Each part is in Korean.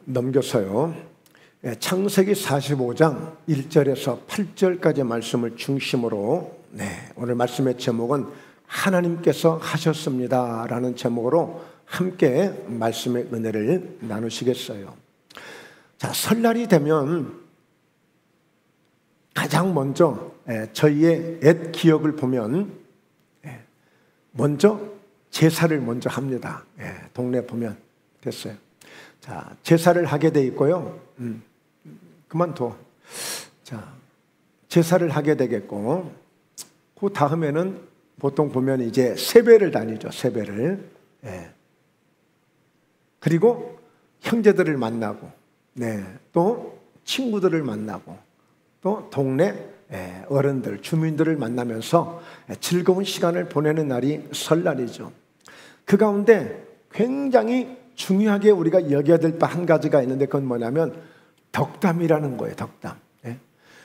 넘겨서요. 창세기 45장 1절에서 8절까지 말씀을 중심으로 오늘 말씀의 제목은 하나님께서 하셨습니다 라는 제목으로 함께 말씀의 은혜를 나누시겠어요. 자, 설날이 되면 가장 먼저 저희의 옛 기억을 보면 먼저 제사를 먼저 합니다. 동네 보면 됐어요. 자, 제사를 하게 돼 있고요. 그만둬. 자, 제사를 하게 되겠고, 그 다음에는 보통 보면 이제 세배를 다니죠. 세배를. 그리고 형제들을 만나고, 또 친구들을 만나고, 또 동네 어른들, 주민들을 만나면서 즐거운 시간을 보내는 날이 설날이죠. 그 가운데 굉장히 중요하게 우리가 여겨야 될 바 한 가지가 있는데 그건 뭐냐면 덕담이라는 거예요. 덕담.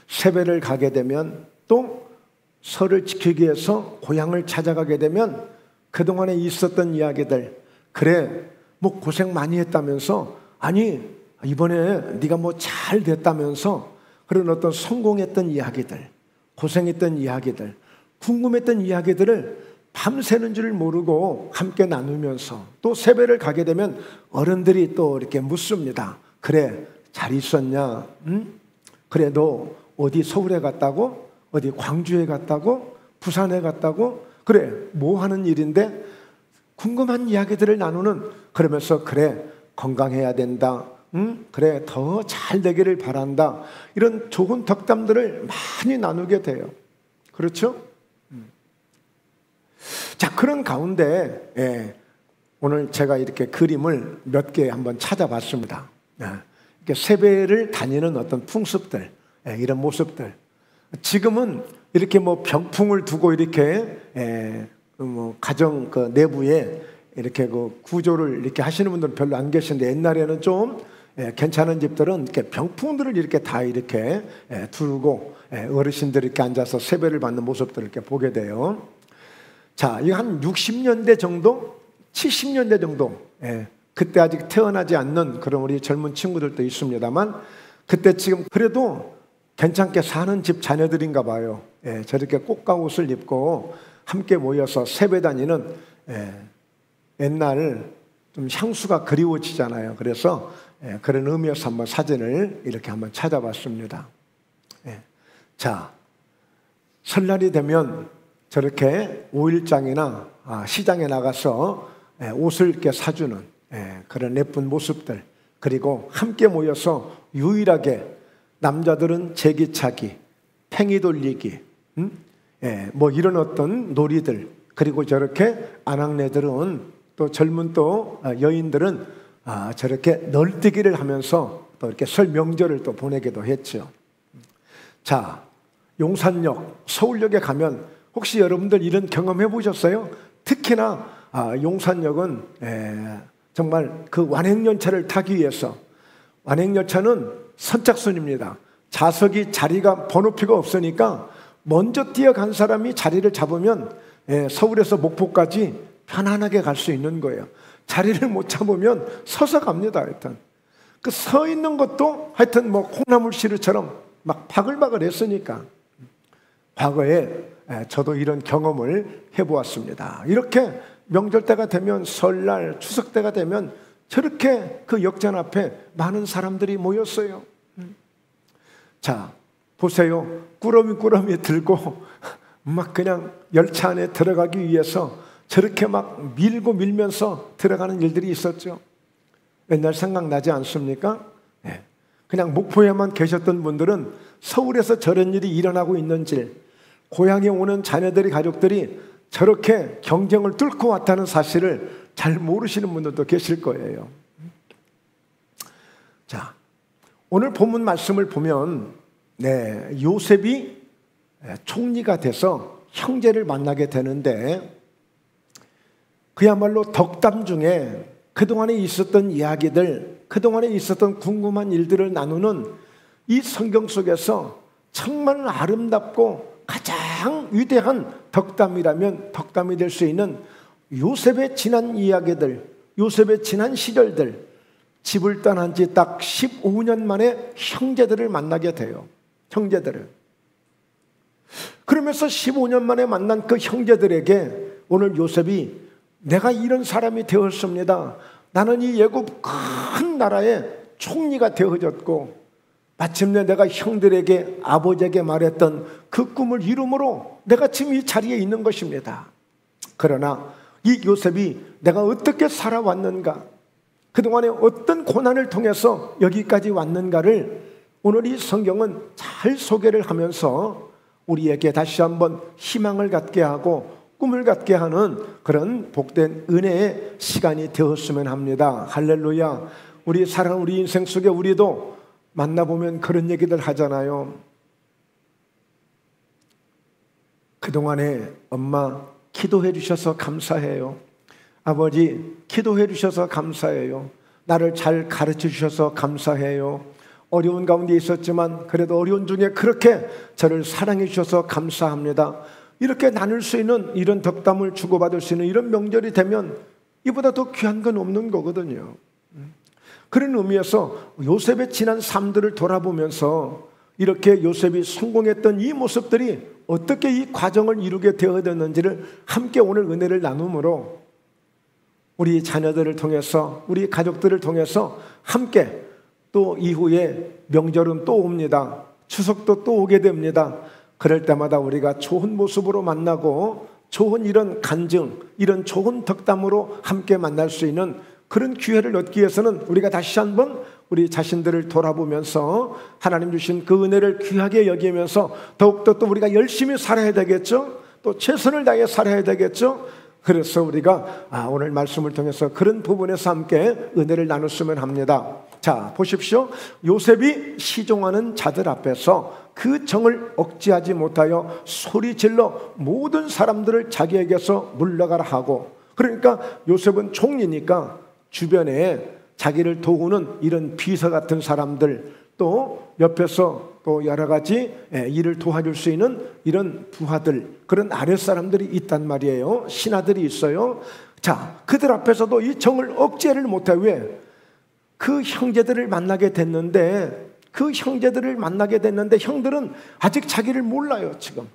세배를 가게 되면 또 설을 지키기 위해서 고향을 찾아가게 되면 그동안에 있었던 이야기들, 그래 뭐 고생 많이 했다면서, 아니 이번에 네가 뭐 잘 됐다면서 그런 어떤 성공했던 이야기들, 고생했던 이야기들, 궁금했던 이야기들을 밤새는 줄 모르고 함께 나누면서, 또 세배를 가게 되면 어른들이 또 이렇게 묻습니다. 그래 잘 있었냐? 그래 너 어디 서울에 갔다고? 어디 광주에 갔다고? 부산에 갔다고? 그래 뭐 하는 일인데? 궁금한 이야기들을 나누는, 그러면서 그래 건강해야 된다, 그래 더 잘 되기를 바란다, 이런 좋은 덕담들을 많이 나누게 돼요. 그렇죠? 자, 그런 가운데 오늘 제가 이렇게 그림을 몇 개 한번 찾아봤습니다. 이렇게 세배를 다니는 어떤 풍습들, 이런 모습들. 지금은 이렇게 뭐 병풍을 두고 이렇게 뭐 가정 그 내부에 이렇게 그 구조를 이렇게 하시는 분들은 별로 안 계신데, 옛날에는 좀 괜찮은 집들은 이렇게 병풍들을 이렇게 다 이렇게 두고 어르신들이 이렇게 앉아서 세배를 받는 모습들을 이렇게 보게 돼요. 자, 이거 한 60년대 정도, 70년대 정도, 그때 아직 태어나지 않는 그런 우리 젊은 친구들도 있습니다만, 그때 지금 그래도 괜찮게 사는 집 자녀들인가 봐요. 저렇게 꽃가옷을 입고 함께 모여서 세배 다니는, 옛날 좀 향수가 그리워지잖아요. 그래서 그런 의미에서 한번 사진을 이렇게 한번 찾아봤습니다. 자, 설날이 되면 저렇게 5일장이나 시장에 나가서 옷을 이렇게 사주는 그런 예쁜 모습들, 그리고 함께 모여서 유일하게 남자들은 제기차기, 팽이 돌리기, 뭐 이런 어떤 놀이들, 그리고 저렇게 아낙네들은 또 젊은 또 여인들은 저렇게 널뛰기를 하면서 또 이렇게 설 명절을 또 보내기도 했죠. 자, 용산역, 서울역에 가면 혹시 여러분들 이런 경험해 보셨어요? 특히나 용산역은 정말 그 완행열차를 타기 위해서, 완행열차는 선착순입니다. 좌석이 자리가 번호표가 없으니까 먼저 뛰어간 사람이 자리를 잡으면 서울에서 목포까지 편안하게 갈 수 있는 거예요. 자리를 못 잡으면 서서 갑니다. 하여튼 그 서 있는 것도 하여튼 뭐 콩나물 시루처럼 막 바글바글 했으니까. 과거에 저도 이런 경험을 해보았습니다. 이렇게 명절 때가 되면, 설날, 추석 때가 되면 저렇게 그 역전 앞에 많은 사람들이 모였어요. 자, 보세요. 꾸러미 들고 막 그냥 열차 안에 들어가기 위해서 저렇게 막 밀면서 들어가는 일들이 있었죠. 옛날 생각나지 않습니까? 그냥 목포에만 계셨던 분들은 서울에서 저런 일이 일어나고 있는지, 고향에 오는 자녀들이, 가족들이 저렇게 경쟁을 뚫고 왔다는 사실을 잘 모르시는 분들도 계실 거예요. 자, 오늘 본문 말씀을 보면 요셉이 총리가 돼서 형제를 만나게 되는데, 그야말로 덕담 중에 그동안에 있었던 이야기들, 그동안에 있었던 궁금한 일들을 나누는 이 성경 속에서 정말 아름답고 가장 위대한 덕담이라면 덕담이 될 수 있는 요셉의 지난 이야기들, 요셉의 지난 시절들, 집을 떠난 지 딱 15년 만에 형제들을 만나게 돼요. 형제들을. 그러면서 15년 만에 만난 그 형제들에게 오늘 요셉이 내가 이런 사람이 되었습니다. 나는 이 애굽 큰 나라의 총리가 되어졌고 마침내 내가 형들에게 아버지에게 말했던 그 꿈을 이루므로 내가 지금 이 자리에 있는 것입니다. 그러나 이 요셉이 내가 어떻게 살아왔는가, 그동안에 어떤 고난을 통해서 여기까지 왔는가를 오늘 이 성경은 잘 소개를 하면서 우리에게 다시 한번 희망을 갖게 하고 꿈을 갖게 하는 그런 복된 은혜의 시간이 되었으면 합니다. 할렐루야. 우리 사랑, 우리 인생 속에 우리도 만나보면 그런 얘기들 하잖아요. 그동안에 엄마 기도해 주셔서 감사해요. 아버지 기도해 주셔서 감사해요. 나를 잘 가르쳐 주셔서 감사해요. 어려운 가운데 있었지만 그래도 어려운 중에 그렇게 저를 사랑해 주셔서 감사합니다. 이렇게 나눌 수 있는 이런 덕담을 주고받을 수 있는 이런 명절이 되면 이보다 더 귀한 건 없는 거거든요. 그런 의미에서 요셉의 지난 삶들을 돌아보면서 이렇게 요셉이 성공했던 이 모습들이 어떻게 이 과정을 이루게 되어졌는지를 함께 오늘 은혜를 나눔으로 우리 자녀들을 통해서 우리 가족들을 통해서 함께 또 이후에 명절은 또 옵니다. 추석도 또 오게 됩니다. 그럴 때마다 우리가 좋은 모습으로 만나고 좋은 이런 간증, 이런 좋은 덕담으로 함께 만날 수 있는 그런 기회를 얻기 위해서는 우리가 다시 한번 우리 자신들을 돌아보면서 하나님 주신 그 은혜를 귀하게 여기면서 더욱더 또 우리가 열심히 살아야 되겠죠. 또 최선을 다해 살아야 되겠죠. 그래서 우리가 오늘 말씀을 통해서 그런 부분에서 함께 은혜를 나눴으면 합니다. 자, 보십시오. 요셉이 시종하는 자들 앞에서 그 정을 억제하지 못하여 소리질러 모든 사람들을 자기에게서 물러가라 하고, 그러니까 요셉은 총리니까 주변에 자기를 도우는 이런 비서 같은 사람들, 또 옆에서 또 여러 가지 일을 도와줄 수 있는 이런 부하들, 그런 아랫사람들이 있단 말이에요. 신하들이 있어요. 자, 그들 앞에서도 이 정을 억제를 못해. 왜? 그 형제들을 만나게 됐는데 형들은 아직 자기를 몰라요, 지금.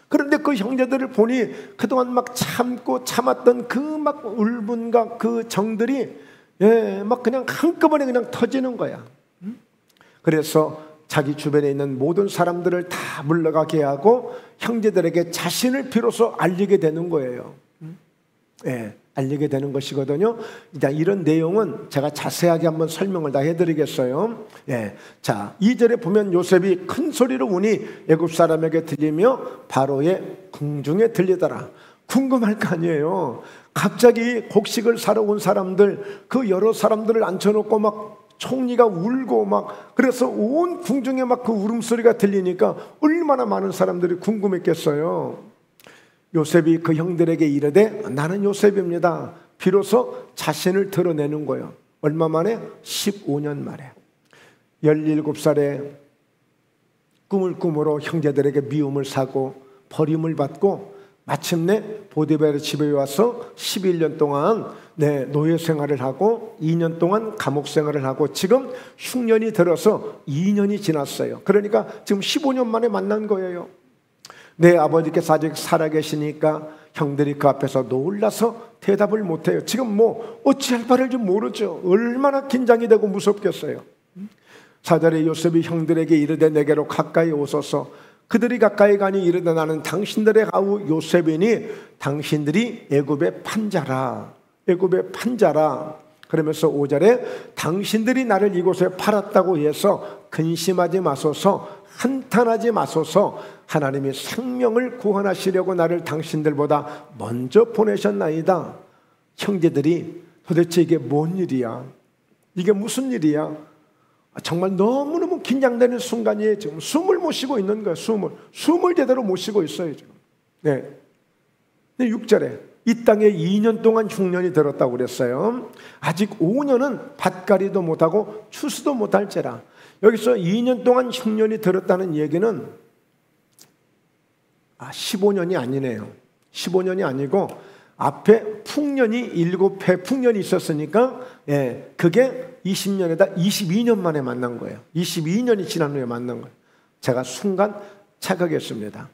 그런데 그 형제들을 보니 그동안 막 참고 참았던 그 막 울분과 그 정들이 막 그냥 한꺼번에 그냥 터지는 거야. 그래서 자기 주변에 있는 모든 사람들을 다 물러가게 하고 형제들에게 자신을 비로소 알리게 되는 거예요. 알리게 되는 것이거든요. 이런 내용은 제가 자세하게 한번 설명을 다 해드리겠어요. 자, 2절에 보면 요셉이 큰 소리로 우니 애굽 사람에게 들리며 바로의 궁중에 들리더라. 궁금할 거 아니에요. 갑자기 곡식을 사러 온 사람들, 그 여러 사람들을 앉혀놓고 막 총리가 울고 막, 그래서 온 궁중에 막 그 울음소리가 들리니까 얼마나 많은 사람들이 궁금했겠어요. 요셉이 그 형들에게 이르되 나는 요셉입니다. 비로소 자신을 드러내는 거예요. 얼마 만에? 15년 만에. 17살에 꿈을 꾸므로 형제들에게 미움을 사고 버림을 받고 마침내 보디베르 집에 와서 11년 동안 노예 생활을 하고 2년 동안 감옥 생활을 하고 지금 흉년이 들어서 2년이 지났어요. 그러니까 지금 15년 만에 만난 거예요. 내 아버지께서 아직 살아계시니까 형들이 그 앞에서 놀라서 대답을 못해요. 지금 뭐 어찌할 바를 좀 모르죠. 얼마나 긴장이 되고 무섭겠어요. 4절에 요셉이 형들에게 이르되 내게로 가까이 오소서. 그들이 가까이 가니 이르되 나는 당신들의 아우 요셉이니 당신들이 애굽의 판자라. 애굽의 판자라. 그러면서 5절에 당신들이 나를 이곳에 팔았다고 해서 근심하지 마소서, 한탄하지 마소서. 하나님이 생명을 구원하시려고 나를 당신들보다 먼저 보내셨나이다. 형제들이 도대체 이게 뭔 일이야? 이게 무슨 일이야? 정말 너무너무 긴장되는 순간이에요. 지금 숨을 못 쉬고 있는 거예요. 숨을 제대로 못 쉬고 있어요, 지금. 6절에 이 땅에 2년 동안 흉년이 들었다고 그랬어요. 아직 5년은 밭갈이도 못하고 추수도 못할지라. 여기서 2년 동안 흉년이 들었다는 얘기는 15년이 아니네요. 15년이 아니고 앞에 풍년이 7해 풍년이 있었으니까 그게 20년에다 22년 만에 만난 거예요. 22년이 지난 후에 만난 거예요. 제가 순간 착각했습니다.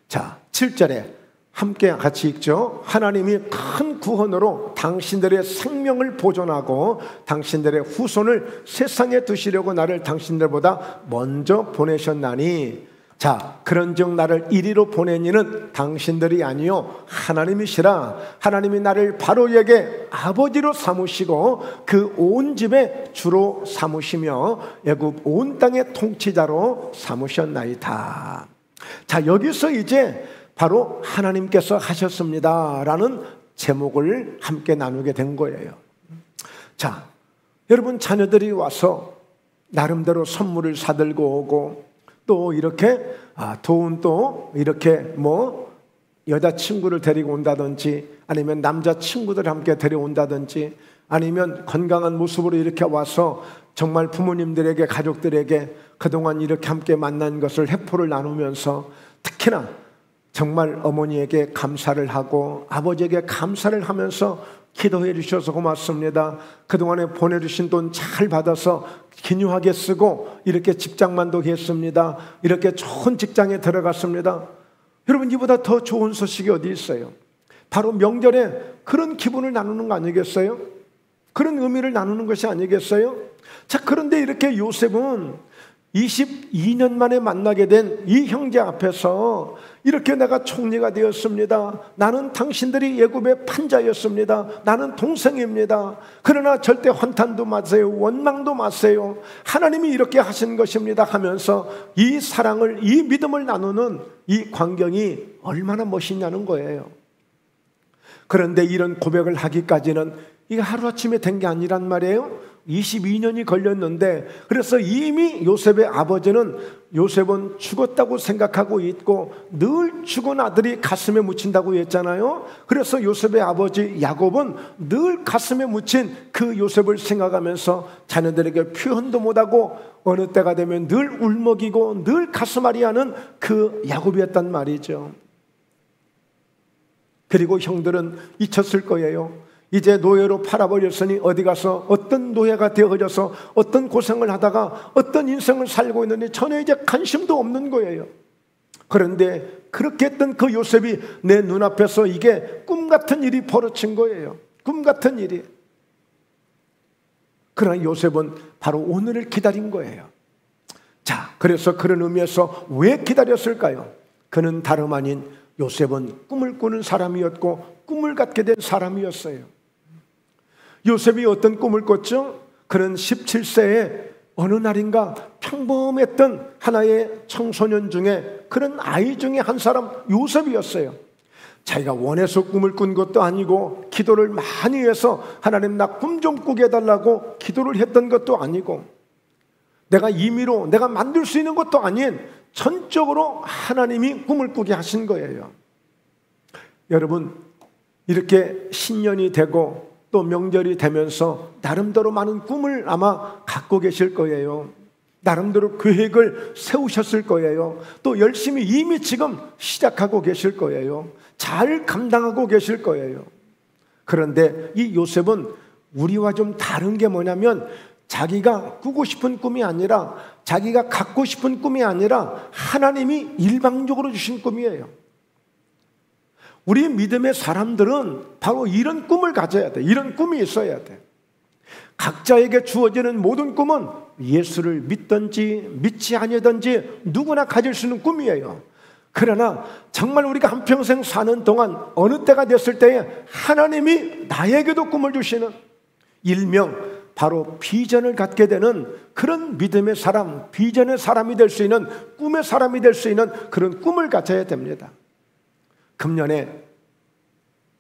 자, 7절에 함께 같이 읽죠. 하나님이 큰 구원으로 당신들의 생명을 보존하고 당신들의 후손을 세상에 두시려고 나를 당신들보다 먼저 보내셨나니, 자, 그런즉 나를 이리로 보내니는 당신들이 아니요 하나님이시라. 하나님이 나를 바로에게 아버지로 삼으시고 그 온 집에 주로 삼으시며 애굽 온 땅의 통치자로 삼으셨나이다. 자, 여기서 이제 바로 하나님께서 하셨습니다 라는 제목을 함께 나누게 된 거예요. 자, 여러분, 자녀들이 와서 나름대로 선물을 사들고 오고, 또 이렇게 돈, 또 이렇게 여자친구를 데리고 온다든지, 아니면 남자친구들 함께 데려온다든지, 아니면 건강한 모습으로 이렇게 와서 정말 부모님들에게, 가족들에게 그동안 이렇게 함께 만난 것을 회포를 나누면서, 특히나 정말 어머니에게 감사를 하고 아버지에게 감사를 하면서 기도해 주셔서 고맙습니다. 그동안에 보내주신 돈 잘 받아서 기뉴하게 쓰고 이렇게 직장만도 했습니다. 이렇게 좋은 직장에 들어갔습니다. 여러분, 이보다 더 좋은 소식이 어디 있어요? 바로 명절에 그런 기분을 나누는 거 아니겠어요? 그런 의미를 나누는 것이 아니겠어요? 자, 그런데 이렇게 요셉은 22년 만에 만나게 된 이 형제 앞에서 이렇게 내가 총리가 되었습니다. 나는 당신들이 애굽의 판자였습니다. 나는 동생입니다. 그러나 절대 환탄도 마세요. 원망도 마세요. 하나님이 이렇게 하신 것입니다 하면서 이 사랑을, 이 믿음을 나누는 이 광경이 얼마나 멋있냐는 거예요. 그런데 이런 고백을 하기까지는 이게 하루아침에 된 게 아니란 말이에요. 22년이 걸렸는데, 그래서 이미 요셉의 아버지는 요셉은 죽었다고 생각하고 있고 늘 죽은 아들이 가슴에 묻힌다고 했잖아요. 그래서 요셉의 아버지 야곱은 늘 가슴에 묻힌 그 요셉을 생각하면서 자녀들에게 표현도 못하고 어느 때가 되면 늘 울먹이고 늘 가슴앓이하는 그 야곱이었단 말이죠. 그리고 형들은 잊혔을 거예요. 이제 노예로 팔아버렸으니 어디 가서 어떤 노예가 되어져서 어떤 고생을 하다가 어떤 인생을 살고 있는데 전혀 이제 관심도 없는 거예요. 그런데 그렇게 했던 그 요셉이 내 눈앞에서 이게 꿈같은 일이 벌어진 거예요. 꿈같은 일이. 그러나 요셉은 바로 오늘을 기다린 거예요. 자, 그래서 그런 의미에서 왜 기다렸을까요? 그는 다름 아닌 요셉은 꿈을 꾸는 사람이었고 꿈을 갖게 된 사람이었어요. 요셉이 어떤 꿈을 꿨죠? 그는 17세에 어느 날인가 평범했던 하나의 청소년 중에, 그런 아이 중에 한 사람 요셉이었어요. 자기가 원해서 꿈을 꾼 것도 아니고 기도를 많이 해서 하나님 나 꿈 좀 꾸게 해달라고 기도를 했던 것도 아니고 내가 임의로 내가 만들 수 있는 것도 아닌 전적으로 하나님이 꿈을 꾸게 하신 거예요. 여러분, 이렇게 신년이 되고 또 명절이 되면서 나름대로 많은 꿈을 아마 갖고 계실 거예요. 나름대로 계획을 세우셨을 거예요. 또 열심히 이미 지금 시작하고 계실 거예요. 잘 감당하고 계실 거예요. 그런데 이 요셉은 우리와 좀 다른 게 뭐냐면, 자기가 꾸고 싶은 꿈이 아니라, 자기가 갖고 싶은 꿈이 아니라 하나님이 일방적으로 주신 꿈이에요. 우리 믿음의 사람들은 바로 이런 꿈을 가져야 돼. 이런 꿈이 있어야 돼. 각자에게 주어지는 모든 꿈은 예수를 믿든지 믿지 아니든지 누구나 가질 수 있는 꿈이에요. 그러나 정말 우리가 한평생 사는 동안 어느 때가 됐을 때에 하나님이 나에게도 꿈을 주시는, 일명 바로 비전을 갖게 되는 그런 믿음의 사람, 비전의 사람이 될 수 있는, 꿈의 사람이 될 수 있는 그런 꿈을 가져야 됩니다. 금년에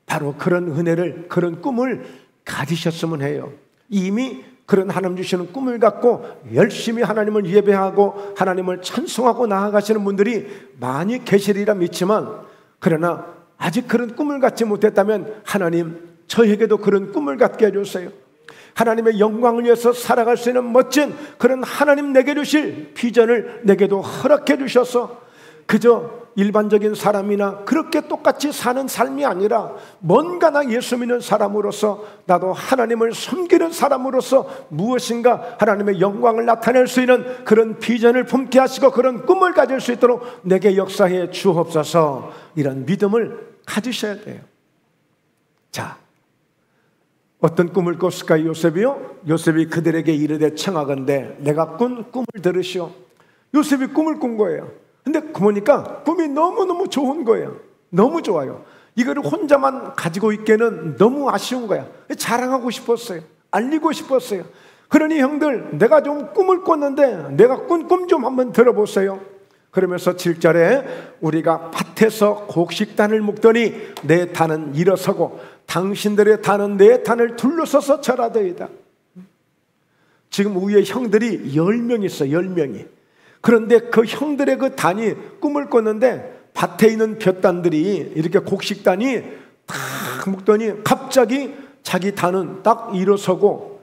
바로 그런 은혜를, 그런 꿈을 가지셨으면 해요. 이미 그런 하나님 주시는 꿈을 갖고 열심히 하나님을 예배하고 하나님을 찬송하고 나아가시는 분들이 많이 계시리라 믿지만, 그러나 아직 그런 꿈을 갖지 못했다면 하나님 저에게도 그런 꿈을 갖게 해주세요. 하나님의 영광을 위해서 살아갈 수 있는 멋진 그런 하나님 내게 주실 비전을 내게도 허락해 주셔서 그저 일반적인 사람이나 그렇게 똑같이 사는 삶이 아니라 뭔가 나 예수 믿는 사람으로서, 나도 하나님을 섬기는 사람으로서 무엇인가 하나님의 영광을 나타낼 수 있는 그런 비전을 품게 하시고 그런 꿈을 가질 수 있도록 내게 역사해 주옵소서. 이런 믿음을 가지셔야 돼요. 자, 어떤 꿈을 꿨을까요? 요셉이요? 요셉이 그들에게 이르되 청하건대 내가 꾼 꿈을 들으시오. 요셉이 꿈을 꾼 거예요. 근데 보니까 꿈이 너무너무 좋은 거예요. 너무 좋아요. 이거를 혼자만 가지고 있기에는 너무 아쉬운 거야. 자랑하고 싶었어요. 알리고 싶었어요. 그러니 형들, 내가 좀 꿈을 꿨는데 내가 꾼 꿈 좀 한번 들어보세요. 그러면서 7절에 우리가 밭에서 곡식단을 묶더니 내 단은 일어서고 당신들의 단은 내 단을 둘러서서 절하더이다. 지금 위에 형들이 10명 있어요. 10명이. 그런데 그 형들의 그 단이 꿈을 꿨는데 밭에 있는 볕단들이 이렇게 곡식단이 딱 묶더니 갑자기 자기 단은 딱 일어서고,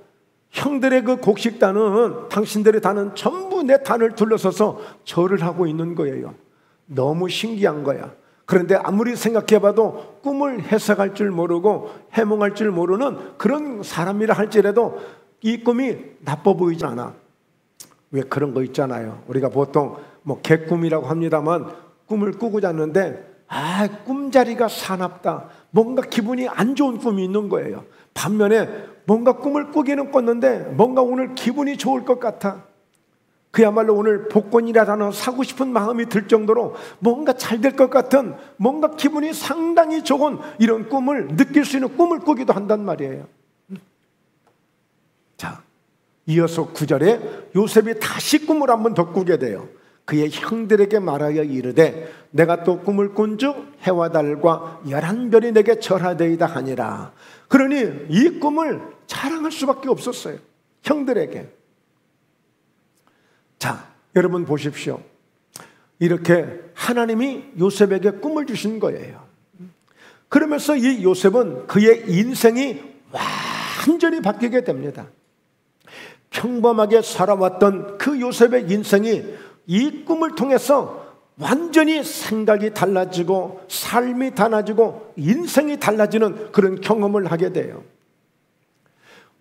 형들의 그 곡식단은, 당신들의 단은 전부 내 단을 둘러서서 절을 하고 있는 거예요. 너무 신기한 거야. 그런데 아무리 생각해봐도 꿈을 해석할 줄 모르고 해몽할 줄 모르는 그런 사람이라 할지라도 이 꿈이 나빠 보이지 않아. 왜 그런 거 있잖아요. 우리가 보통 뭐 개꿈이라고 합니다만 꿈을 꾸고 잤는데 꿈자리가 사납다, 뭔가 기분이 안 좋은 꿈이 있는 거예요. 반면에 뭔가 꿈을 꾸기는 꿨는데 뭔가 오늘 기분이 좋을 것 같아, 그야말로 오늘 복권이라도 하나 사고 싶은 마음이 들 정도로 뭔가 잘 될 것 같은, 뭔가 기분이 상당히 좋은 이런 꿈을 느낄 수 있는 꿈을 꾸기도 한단 말이에요. 자, 이어서 9절에 요셉이 다시 꿈을 한번 더 꾸게 돼요. 그의 형들에게 말하여 이르되 내가 또 꿈을 꾼즉 해와 달과 11별이 내게 절하되이다 하니라. 그러니 이 꿈을 자랑할 수밖에 없었어요, 형들에게. 자, 여러분 보십시오. 이렇게 하나님이 요셉에게 꿈을 주신 거예요. 그러면서 이 요셉은 그의 인생이 완전히 바뀌게 됩니다. 평범하게 살아왔던 그 요셉의 인생이 이 꿈을 통해서 완전히 생각이 달라지고 삶이 달라지고 인생이 달라지는 그런 경험을 하게 돼요.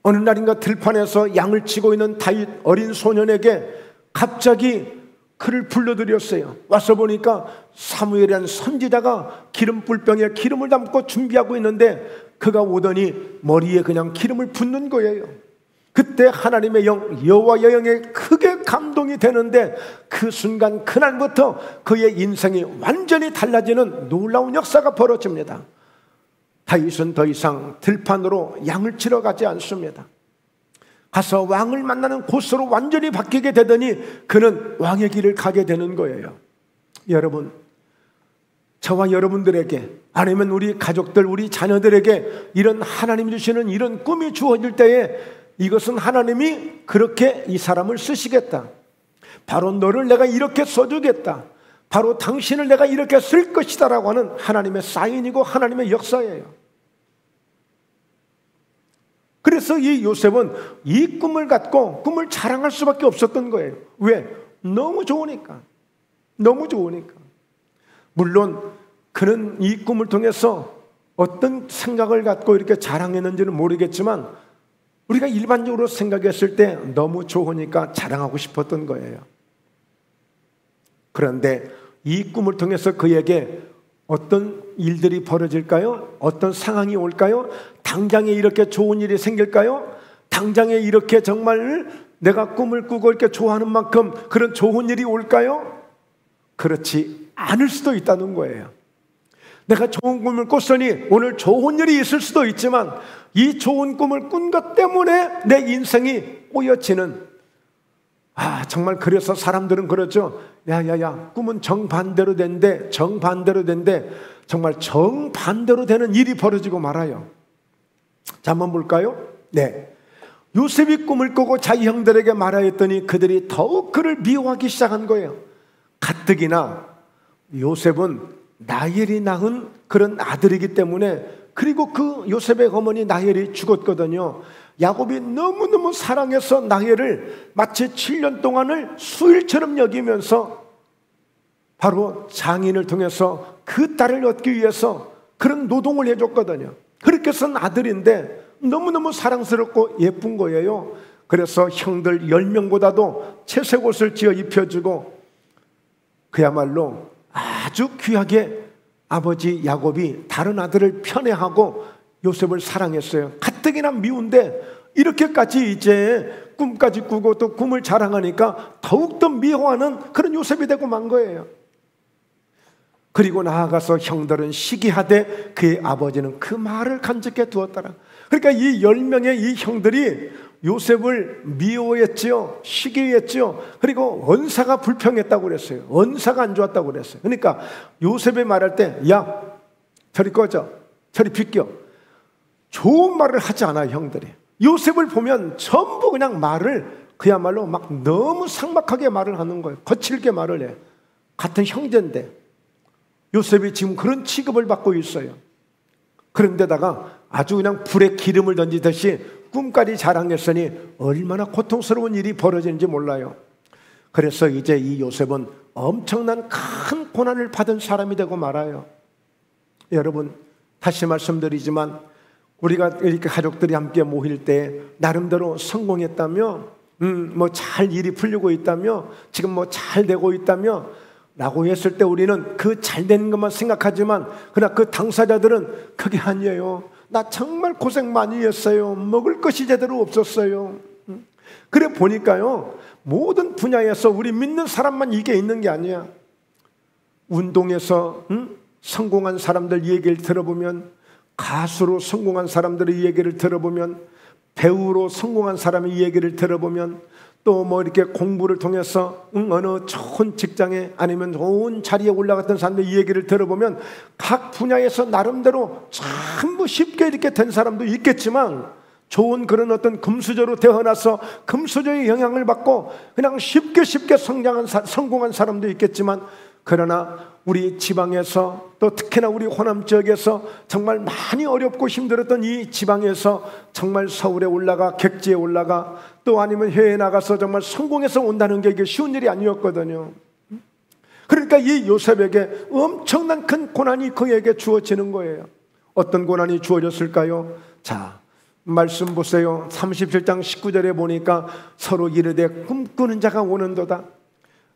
어느 날인가 들판에서 양을 치고 있는 다윗 어린 소년에게 갑자기 그를 불러들였어요. 와서 보니까 사무엘이라는 선지자가 기름불병에 기름을 담고 준비하고 있는데 그가 오더니 머리에 그냥 기름을 붓는 거예요. 그때 하나님의 영, 여호와의 영에 크게 감동이 되는데 그 순간 그날부터 그의 인생이 완전히 달라지는 놀라운 역사가 벌어집니다. 다윗은 더 이상 들판으로 양을 치러 가지 않습니다. 가서 왕을 만나는 곳으로 완전히 바뀌게 되더니 그는 왕의 길을 가게 되는 거예요. 여러분, 저와 여러분들에게, 아니면 우리 가족들, 우리 자녀들에게 이런 하나님이 주시는 이런 꿈이 주어질 때에 이것은 하나님이 그렇게 이 사람을 쓰시겠다, 바로 너를 내가 이렇게 써주겠다, 바로 당신을 내가 이렇게 쓸 것이다 라고 하는 하나님의 사인이고 하나님의 역사예요. 그래서 이 요셉은 이 꿈을 갖고 꿈을 자랑할 수밖에 없었던 거예요. 왜? 너무 좋으니까. 너무 좋으니까. 물론 그는 이 꿈을 통해서 어떤 생각을 갖고 이렇게 자랑했는지는 모르겠지만 우리가 일반적으로 생각했을 때 너무 좋으니까 자랑하고 싶었던 거예요. 그런데 이 꿈을 통해서 그에게 어떤 일들이 벌어질까요? 어떤 상황이 올까요? 당장에 이렇게 좋은 일이 생길까요? 당장에 이렇게 정말 내가 꿈을 꾸고 이렇게 좋아하는 만큼 그런 좋은 일이 올까요? 그렇지 않을 수도 있다는 거예요. 내가 좋은 꿈을 꿨으니 오늘 좋은 일이 있을 수도 있지만 이 좋은 꿈을 꾼 것 때문에 내 인생이 꼬여지는, 정말 그래서 사람들은 그러죠. 야야야, 꿈은 정반대로 된대, 정반대로 된대. 정말 정반대로 되는 일이 벌어지고 말아요. 자, 한번 볼까요? 네, 요셉이 꿈을 꾸고 자기 형들에게 말하였더니 그들이 더욱 그를 미워하기 시작한 거예요. 가뜩이나 요셉은 라헬이 낳은 그런 아들이기 때문에, 그리고 그 요셉의 어머니 라헬이 죽었거든요. 야곱이 너무너무 사랑해서 라헬을 마치 7년 동안을 수일처럼 여기면서 바로 장인을 통해서 그 딸을 얻기 위해서 그런 노동을 해줬거든요. 그렇게 쓴 아들인데 너무너무 사랑스럽고 예쁜 거예요. 그래서 형들 10명보다도 채색 옷을 지어 입혀주고 그야말로 아주 귀하게 아버지 야곱이 다른 아들을 편애하고 요셉을 사랑했어요. 가뜩이나 미운데 이렇게까지 이제 꿈까지 꾸고 또 꿈을 자랑하니까 더욱더 미워하는 그런 요셉이 되고 만 거예요. 그리고 나아가서 형들은 시기하되 그의 아버지는 그 말을 간직해 두었더라. 그러니까 이 10명의 이 형들이 요셉을 미워했지요, 시기했지요. 그리고 언사가 불평했다고 그랬어요. 언사가 안 좋았다고 그랬어요. 그러니까 요셉이 말할 때 야, 저리 꺼져, 저리 비켜, 좋은 말을 하지 않아요. 형들이 요셉을 보면 전부 그냥 말을 그야말로 막 너무 삭막하게 말을 하는 거예요. 거칠게 말을 해. 같은 형제인데 요셉이 지금 그런 취급을 받고 있어요. 그런데다가 아주 그냥 불에 기름을 던지듯이 꿈까지 자랑했으니 얼마나 고통스러운 일이 벌어지는지 몰라요. 그래서 이제 이 요셉은 엄청난 큰 고난을 받은 사람이 되고 말아요. 여러분, 다시 말씀드리지만 우리가 이렇게 가족들이 함께 모일 때 나름대로 성공했다며, 뭐 잘 일이 풀리고 있다며, 지금 뭐 잘 되고 있다며 라고 했을 때 우리는 그 잘된 것만 생각하지만 그러나 그 당사자들은 그게 아니에요. 나 정말 고생 많이 했어요. 먹을 것이 제대로 없었어요. 그래 보니까요, 모든 분야에서 우리 믿는 사람만 이게 있는 게 아니야. 운동에서 성공한 사람들 얘기를 들어보면, 가수로 성공한 사람들의 얘기를 들어보면, 배우로 성공한 사람의 얘기를 들어보면, 또 뭐 이렇게 공부를 통해서 어느 좋은 직장에 아니면 좋은 자리에 올라갔던 사람들 얘기를 들어보면 각 분야에서 나름대로 전부 쉽게 이렇게 된 사람도 있겠지만, 좋은 그런 어떤 금수저로 태어나서 금수저의 영향을 받고 그냥 쉽게 성공한 사람도 있겠지만, 그러나 우리 지방에서 또 특히나 우리 호남 지역에서 정말 많이 어렵고 힘들었던 이 지방에서 정말 서울에 올라가, 객지에 올라가, 또 아니면 해외에 나가서 정말 성공해서 온다는 게 이게 쉬운 일이 아니었거든요. 그러니까 이 요셉에게 엄청난 큰 고난이 그에게 주어지는 거예요. 어떤 고난이 주어졌을까요? 자, 말씀 보세요. 37장 19절에 보니까 서로 이르되 꿈꾸는 자가 오는도다.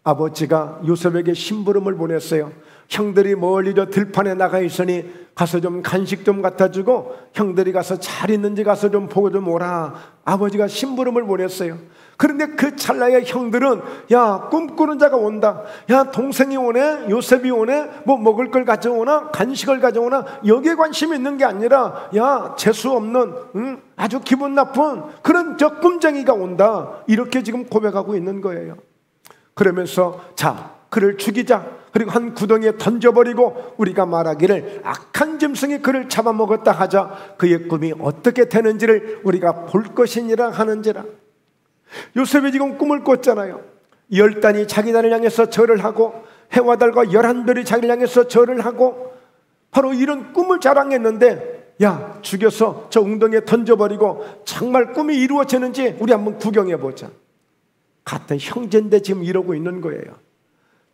아버지가 요셉에게 심부름을 보냈어요. 형들이 멀리 저 들판에 나가 있으니 가서 좀 간식 좀 갖다 주고 형들이 가서 잘 있는지 가서 좀 보고 좀 오라. 아버지가 심부름을 보냈어요. 그런데 그 찰나에 형들은 야, 꿈꾸는 자가 온다, 야, 동생이 오네, 요셉이 오네, 뭐 먹을 걸 가져오나, 간식을 가져오나, 여기에 관심이 있는 게 아니라 야, 재수 없는 아주 기분 나쁜 그런 저 꿈쟁이가 온다, 이렇게 지금 고백하고 있는 거예요. 그러면서 자, 그를 죽이자, 그리고 한 구덩이에 던져버리고 우리가 말하기를 악한 짐승이 그를 잡아먹었다 하자 그의 꿈이 어떻게 되는지를 우리가 볼 것이니라 하는지라. 요셉이 지금 꿈을 꿨잖아요. 10단이 자기단을 향해서 절을 하고 해와 달과 11별이 자기를 향해서 절을 하고 바로 이런 꿈을 자랑했는데, 야, 죽여서 저 웅덩이에 던져버리고 정말 꿈이 이루어지는지 우리 한번 구경해보자. 같은 형제인데 지금 이러고 있는 거예요.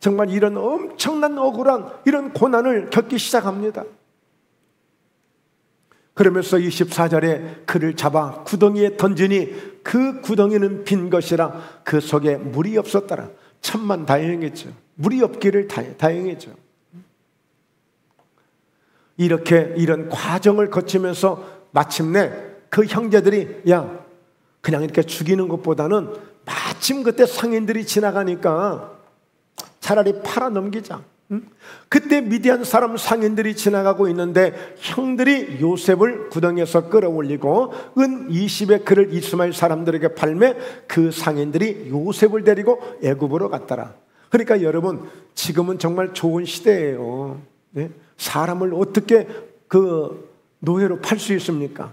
정말 이런 엄청난 억울한 이런 고난을 겪기 시작합니다. 그러면서 24절에 그를 잡아 구덩이에 던지니 그 구덩이는 빈 것이라 그 속에 물이 없었더라. 천만 다행이죠. 물이 없기를 다행이죠. 이렇게 이런 과정을 거치면서 마침내 그 형제들이 야, 그냥 이렇게 죽이는 것보다는 마침 그때 상인들이 지나가니까 차라리 팔아 넘기자. 그때 미디안 사람 상인들이 지나가고 있는데 형들이 요셉을 구덩이에서 끌어올리고 은 20의 그를 이스마엘 사람들에게 팔매 그 상인들이 요셉을 데리고 애굽으로 갔더라. 그러니까 여러분, 지금은 정말 좋은 시대예요. 네? 사람을 어떻게 그 노예로 팔 수 있습니까?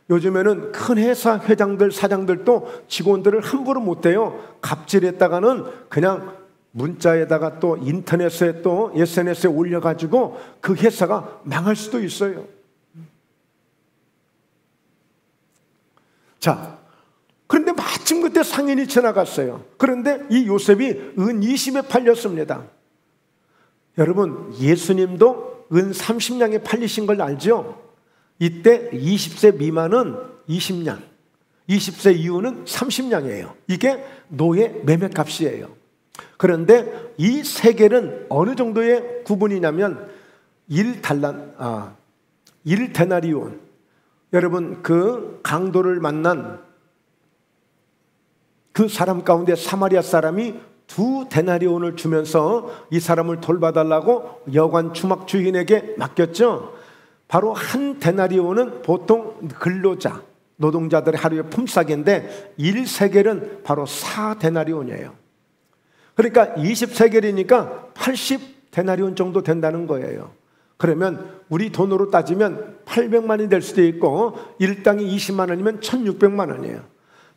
요즘에는 큰 회사 회장들, 사장들도 직원들을 함부로 못 대요. 갑질했다가는 그냥 문자에다가 또 인터넷에 또 SNS에 올려가지고 그 회사가 망할 수도 있어요. 자, 그런데 마침 그때 상인이 지나갔어요. 그런데 이 요셉이 은 20에 팔렸습니다. 여러분, 예수님도 은 30냥에 팔리신 걸 알죠? 이때 20세 미만은 20냥, 20세 이후는 30냥이에요. 이게 노예 매매값이에요. 그런데 이 세겔은 어느 정도의 구분이냐면 1데나리온. 여러분, 그 강도를 만난 그 사람 가운데 사마리아 사람이 2데나리온을 주면서 이 사람을 돌봐달라고 여관 주막 주인에게 맡겼죠. 바로 1데나리온은 보통 근로자, 노동자들의 하루의 품삯인데 1세겔은 바로 4데나리온이에요. 그러니까 20세겔이니까 80데나리온 정도 된다는 거예요. 그러면 우리 돈으로 따지면 800만이 될 수도 있고 일당이 20만 원이면 1600만 원이에요.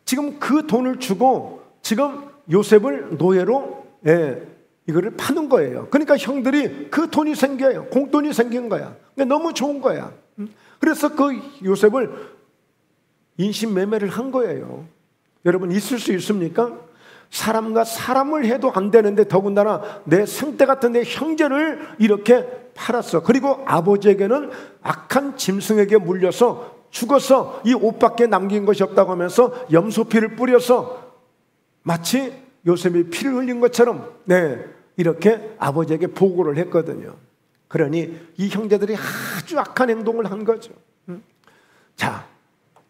지금 그 돈을 주고 지금 요셉을 노예로 이거를 파는 거예요. 그러니까 형들이 그 돈이 생겨요. 공돈이 생긴 거야. 그러니까 너무 좋은 거야. 그래서 그 요셉을 인신매매를 한 거예요. 여러분, 있을 수 있습니까? 사람과 사람을 해도 안 되는데 더군다나 내 생태 같은 내 형제를 이렇게 팔았어. 그리고 아버지에게는 악한 짐승에게 물려서 죽어서 이 옷밖에 남긴 것이 없다고 하면서 염소피를 뿌려서 마치 요셉이 피를 흘린 것처럼 이렇게 아버지에게 보고를 했거든요. 그러니 이 형제들이 아주 악한 행동을 한 거죠. 자,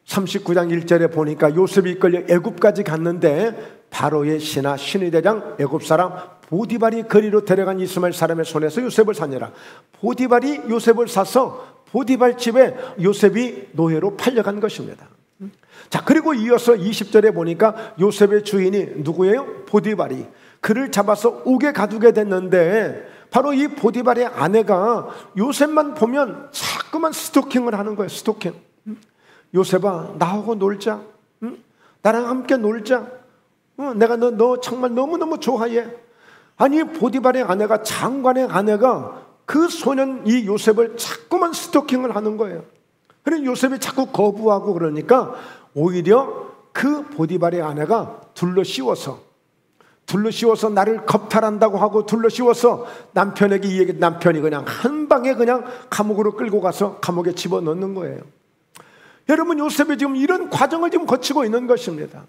39장 1절에 보니까 요셉이 이끌려 애굽까지 갔는데 바로의 신하 신의 대장 애굽 사람 보디발이 거리로 데려간 이스마엘 사람의 손에서 요셉을 사니라. 보디발이 요셉을 사서 보디발 집에 요셉이 노예로 팔려간 것입니다. 자, 그리고 이어서 20절에 보니까 요셉의 주인이 누구예요? 보디발이 그를 잡아서 옥에 가두게 됐는데 바로 이 보디발의 아내가 요셉만 보면 자꾸만 스토킹을 하는 거예요. 스토킹. 요셉아, 나하고 놀자. 나랑 함께 놀자. 내가 너 정말 너무너무 좋아해. 아니, 보디발의 아내가, 장관의 아내가 그 소년 이 요셉을 자꾸만 스토킹을 하는 거예요. 그래서 요셉이 자꾸 거부하고 그러니까 오히려 그 보디발의 아내가 둘러씌워서 나를 겁탈한다고 하고 둘러씌워서 남편에게 이 얘기, 남편이 그냥 한 방에 그냥 감옥으로 끌고 가서 감옥에 집어넣는 거예요. 여러분, 요셉이 지금 이런 과정을 지금 거치고 있는 것입니다.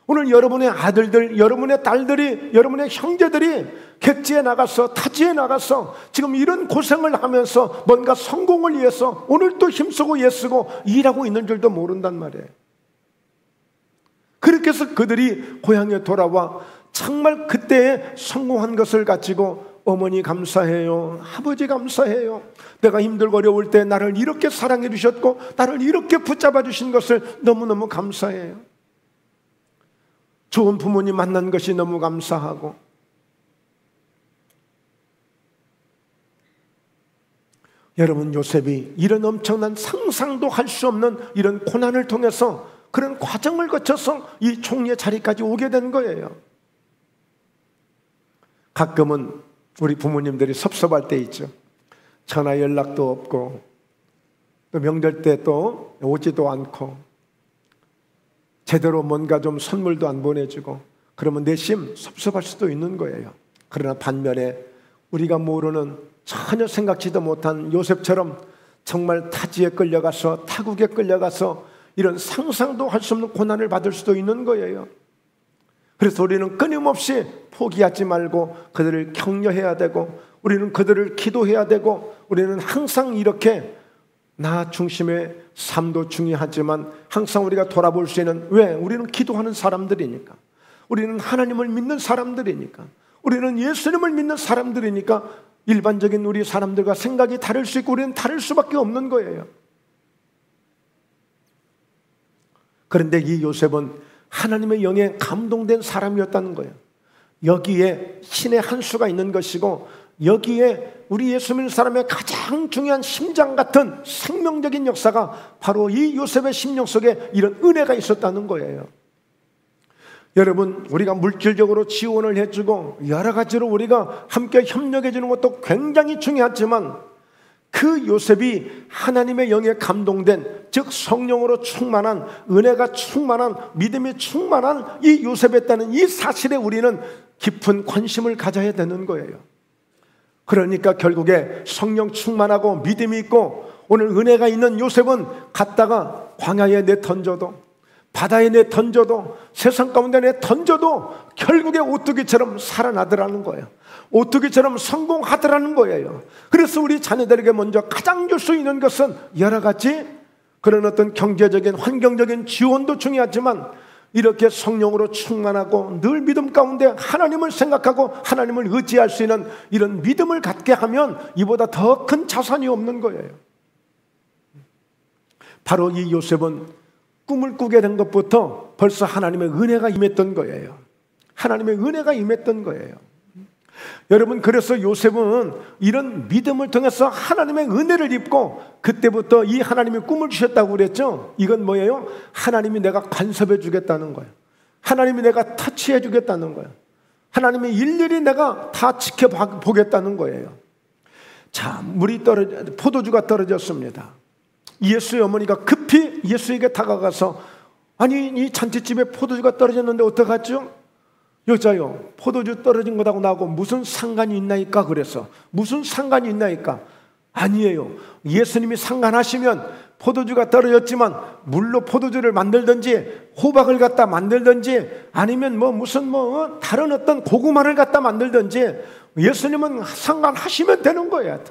오늘 여러분의 아들들, 여러분의 딸들이, 여러분의 형제들이 객지에 나가서, 타지에 나가서 지금 이런 고생을 하면서 뭔가 성공을 위해서 오늘 또 힘쓰고 애쓰고 일하고 있는 줄도 모른단 말이에요. 그렇게 해서 그들이 고향에 돌아와 정말 그때에 성공한 것을 가지고 어머니 감사해요, 아버지 감사해요, 내가 힘들고 어려울 때 나를 이렇게 사랑해 주셨고 나를 이렇게 붙잡아 주신 것을 너무너무 감사해요. 좋은 부모님 만난 것이 너무 감사하고. 여러분, 요셉이 이런 엄청난 상상도 할 수 없는 이런 고난을 통해서 그런 과정을 거쳐서 이 총리의 자리까지 오게 된 거예요. 가끔은 우리 부모님들이 섭섭할 때 있죠. 전화 연락도 없고 또 명절 때 또 오지도 않고 제대로 뭔가 좀 선물도 안 보내주고 그러면 내심 섭섭할 수도 있는 거예요. 그러나 반면에 우리가 모르는 전혀 생각지도 못한 요셉처럼 정말 타지에 끌려가서 타국에 끌려가서 이런 상상도 할 수 없는 고난을 받을 수도 있는 거예요. 그래서 우리는 끊임없이 포기하지 말고 그들을 격려해야 되고 우리는 그들을 기도해야 되고 우리는 항상 이렇게 나 중심의 삶도 중요하지만 항상 우리가 돌아볼 수 있는, 왜? 우리는 기도하는 사람들이니까, 우리는 하나님을 믿는 사람들이니까, 우리는 예수님을 믿는 사람들이니까 일반적인 우리 사람들과 생각이 다를 수 있고 우리는 다를 수밖에 없는 거예요. 그런데 이 요셉은 하나님의 영에 감동된 사람이었다는 거예요. 여기에 신의 한 수가 있는 것이고 여기에 우리 예수 믿는 사람의 가장 중요한 심장 같은 생명적인 역사가 바로 이 요셉의 심령 속에 이런 은혜가 있었다는 거예요. 여러분, 우리가 물질적으로 지원을 해주고 여러 가지로 우리가 함께 협력해 주는 것도 굉장히 중요하지만 그 요셉이 하나님의 영에 감동된, 즉 성령으로 충만한, 은혜가 충만한, 믿음이 충만한 이 요셉이었다는 이 사실에 우리는 깊은 관심을 가져야 되는 거예요. 그러니까 결국에 성령 충만하고 믿음이 있고 오늘 은혜가 있는 요셉은 갔다가 광야에 내던져도, 바다에 내던져도, 세상 가운데 내던져도 결국에 오뚜기처럼 살아나더라는 거예요. 오뚜기처럼 성공하더라는 거예요. 그래서 우리 자녀들에게 먼저 가장 줄 수 있는 것은 여러 가지 그런 어떤 경제적인 환경적인 지원도 중요하지만 이렇게 성령으로 충만하고 늘 믿음 가운데 하나님을 생각하고 하나님을 의지할 수 있는 이런 믿음을 갖게 하면 이보다 더 큰 자산이 없는 거예요. 바로 이 요셉은 꿈을 꾸게 된 것부터 벌써 하나님의 은혜가 임했던 거예요. 하나님의 은혜가 임했던 거예요. 여러분, 그래서 요셉은 이런 믿음을 통해서 하나님의 은혜를 입고 그때부터 이 하나님이 꿈을 주셨다고 그랬죠. 이건 뭐예요? 하나님이 내가 간섭해 주겠다는 거예요. 하나님이 내가 터치해 주겠다는 거예요. 하나님이 일일이 내가 다 지켜보겠다는 거예요. 자, 포도주가 떨어졌습니다. 예수의 어머니가 급히 예수에게 다가가서, 아니 이 잔치집에 포도주가 떨어졌는데 어떡하죠? 여자요, 포도주 떨어진 것하고 나하고 무슨 상관이 있나이까? 그래서 무슨 상관이 있나이까? 아니에요. 예수님이 상관하시면 포도주가 떨어졌지만 물로 포도주를 만들든지 호박을 갖다 만들든지 아니면 무슨 다른 어떤 고구마를 갖다 만들든지 예수님은 상관하시면 되는 거예요.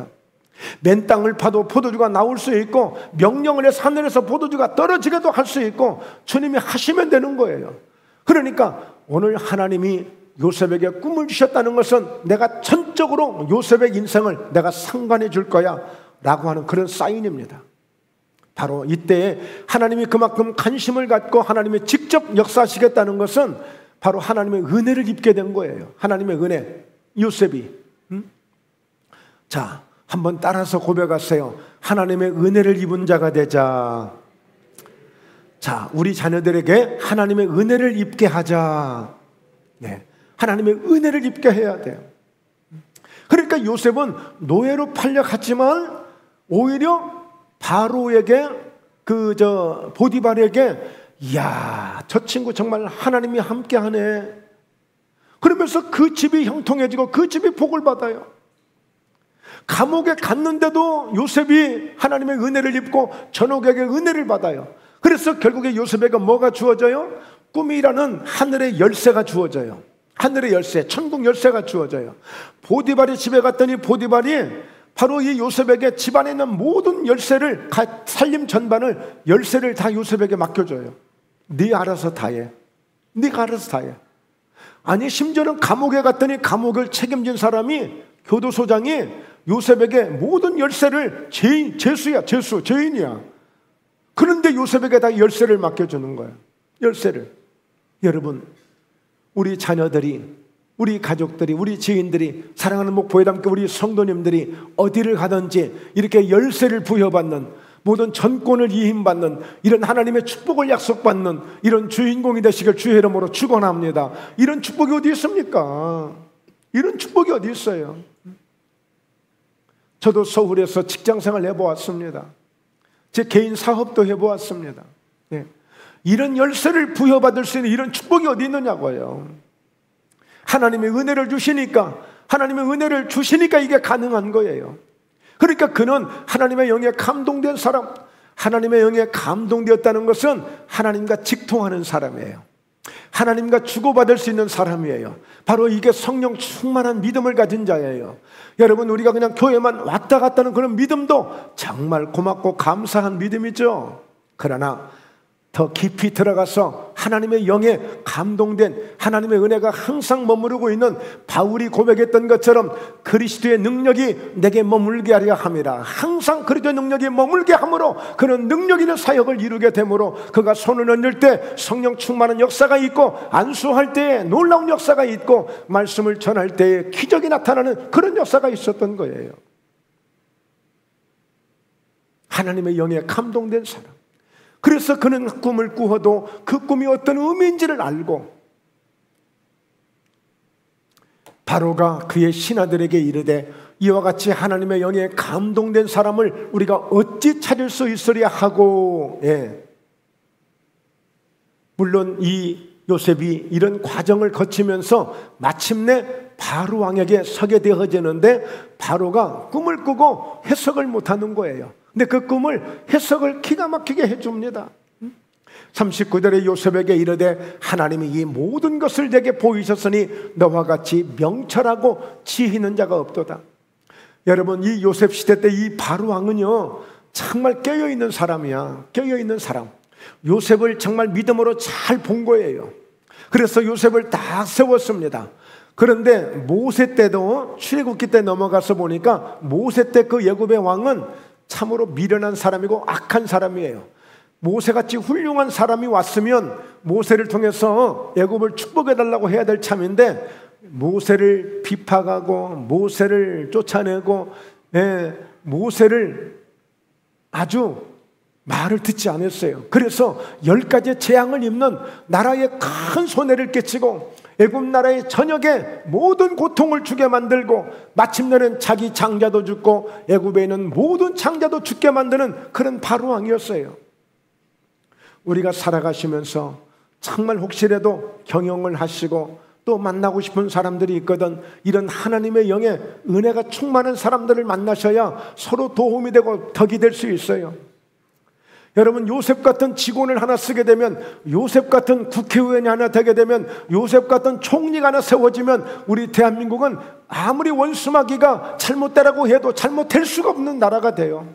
맨 땅을 파도 포도주가 나올 수 있고 명령을 해서 하늘에서 포도주가 떨어지게도 할 수 있고 주님이 하시면 되는 거예요. 그러니까 오늘 하나님이 요셉에게 꿈을 주셨다는 것은 내가 전적으로 요셉의 인생을 내가 상관해 줄 거야 라고 하는 그런 사인입니다. 바로 이때에 하나님이 그만큼 관심을 갖고 하나님이 직접 역사하시겠다는 것은 바로 하나님의 은혜를 입게 된 거예요. 하나님의 은혜. 요셉이 자, 한번 따라서 고백하세요. 하나님의 은혜를 입은 자가 되자. 자, 우리 자녀들에게 하나님의 은혜를 입게 하자. 네, 하나님의 은혜를 입게 해야 돼요. 그러니까 요셉은 노예로 팔려갔지만 오히려 바로에게 보디발에게, 이야, 저 친구 정말 하나님이 함께하네. 그러면서 그 집이 형통해지고 그 집이 복을 받아요. 감옥에 갔는데도 요셉이 하나님의 은혜를 입고 전옥에게 은혜를 받아요. 그래서 결국에 요셉에게 뭐가 주어져요? 꿈이라는 하늘의 열쇠가 주어져요. 하늘의 열쇠, 천국 열쇠가 주어져요. 보디발이 집에 갔더니 보디발이 바로 이 요셉에게 집안에 있는 모든 열쇠를, 살림 전반을, 열쇠를 다 요셉에게 맡겨줘요. 네 알아서 다 해. 네가 알아서 다 해. 아니, 심지어는 감옥에 갔더니 감옥을 책임진 사람이, 교도소장이 요셉에게 모든 열쇠를, 죄인이야. 그런데 요셉에게 다 열쇠를 맡겨주는 거예요. 열쇠를. 여러분, 우리 자녀들이, 우리 가족들이, 우리 지인들이, 사랑하는 목포회담교 우리 성도님들이 어디를 가든지 이렇게 열쇠를 부여받는, 모든 전권을 이임받는, 이런 하나님의 축복을 약속받는 이런 주인공이 되시길 주의 이름으로 축원합니다. 이런 축복이 어디 있습니까? 이런 축복이 어디 있어요? 저도 서울에서 직장생활 해보았습니다. 제 개인 사업도 해보았습니다. 네. 이런 열쇠를 부여받을 수 있는 이런 축복이 어디 있느냐고요. 하나님의 은혜를 주시니까, 하나님의 은혜를 주시니까 이게 가능한 거예요. 그러니까 그는 하나님의 영에 감동된 사람, 하나님의 영에 감동되었다는 것은 하나님과 직통하는 사람이에요. 하나님과 주고받을 수 있는 사람이에요. 바로 이게 성령 충만한 믿음을 가진 자예요. 여러분, 우리가 그냥 교회만 왔다 갔다 하는 그런 믿음도 정말 고맙고 감사한 믿음이죠. 그러나 더 깊이 들어가서 하나님의 영에 감동된, 하나님의 은혜가 항상 머무르고 있는 바울이 고백했던 것처럼 그리스도의 능력이 내게 머물게 하려 함이라. 항상 그리스도의 능력이 머물게 함으로 그는 능력 있는 사역을 이루게 되므로 그가 손을 얹을 때 성령 충만한 역사가 있고, 안수할 때에 놀라운 역사가 있고, 말씀을 전할 때에 기적이 나타나는 그런 역사가 있었던 거예요. 하나님의 영에 감동된 사람. 그래서 그는 꿈을 꾸어도 그 꿈이 어떤 의미인지를 알고 바로가 그의 신하들에게 이르되, 이와 같이 하나님의 영에 감동된 사람을 우리가 어찌 찾을 수 있으랴 하고, 물론 이 요셉이 이런 과정을 거치면서 마침내 바로 왕에게 서게 되어지는데 바로가 꿈을 꾸고 해석을 못하는 거예요. 근데 그 꿈을 해석을 기가 막히게 해줍니다. 39절에 요셉에게 이르되 하나님이 이 모든 것을 내게 보이셨으니 너와 같이 명철하고 지혜 있는 자가 없도다. 여러분, 이 요셉 시대 때 이 바로 왕은요 정말 깨어있는 사람이야. 깨어있는 사람. 요셉을 정말 믿음으로 잘 본 거예요. 그래서 요셉을 다 세웠습니다. 그런데 모세 때도 출애굽기 때 넘어가서 보니까 모세 때 그 애굽의 왕은 참으로 미련한 사람이고 악한 사람이에요. 모세같이 훌륭한 사람이 왔으면 모세를 통해서 애굽을 축복해달라고 해야 될 참인데 모세를 비판하고 모세를 쫓아내고 모세를 아주 말을 듣지 않았어요. 그래서 10가지의 재앙을 입는 나라에 큰 손해를 끼치고 애굽 나라의 전역에 모든 고통을 주게 만들고 마침내는 자기 장자도 죽고 애굽에 있는 모든 장자도 죽게 만드는 그런 바로 왕이었어요. 우리가 살아가시면서 정말 혹시라도 경영을 하시고 또 만나고 싶은 사람들이 있거든 이런 하나님의 영의 은혜가 충만한 사람들을 만나셔야 서로 도움이 되고 덕이 될 수 있어요. 여러분, 요셉 같은 직원을 하나 쓰게 되면, 요셉 같은 국회의원이 하나 되게 되면, 요셉 같은 총리가 하나 세워지면 우리 대한민국은 아무리 원수마귀가 잘못되라고 해도 잘못될 수가 없는 나라가 돼요.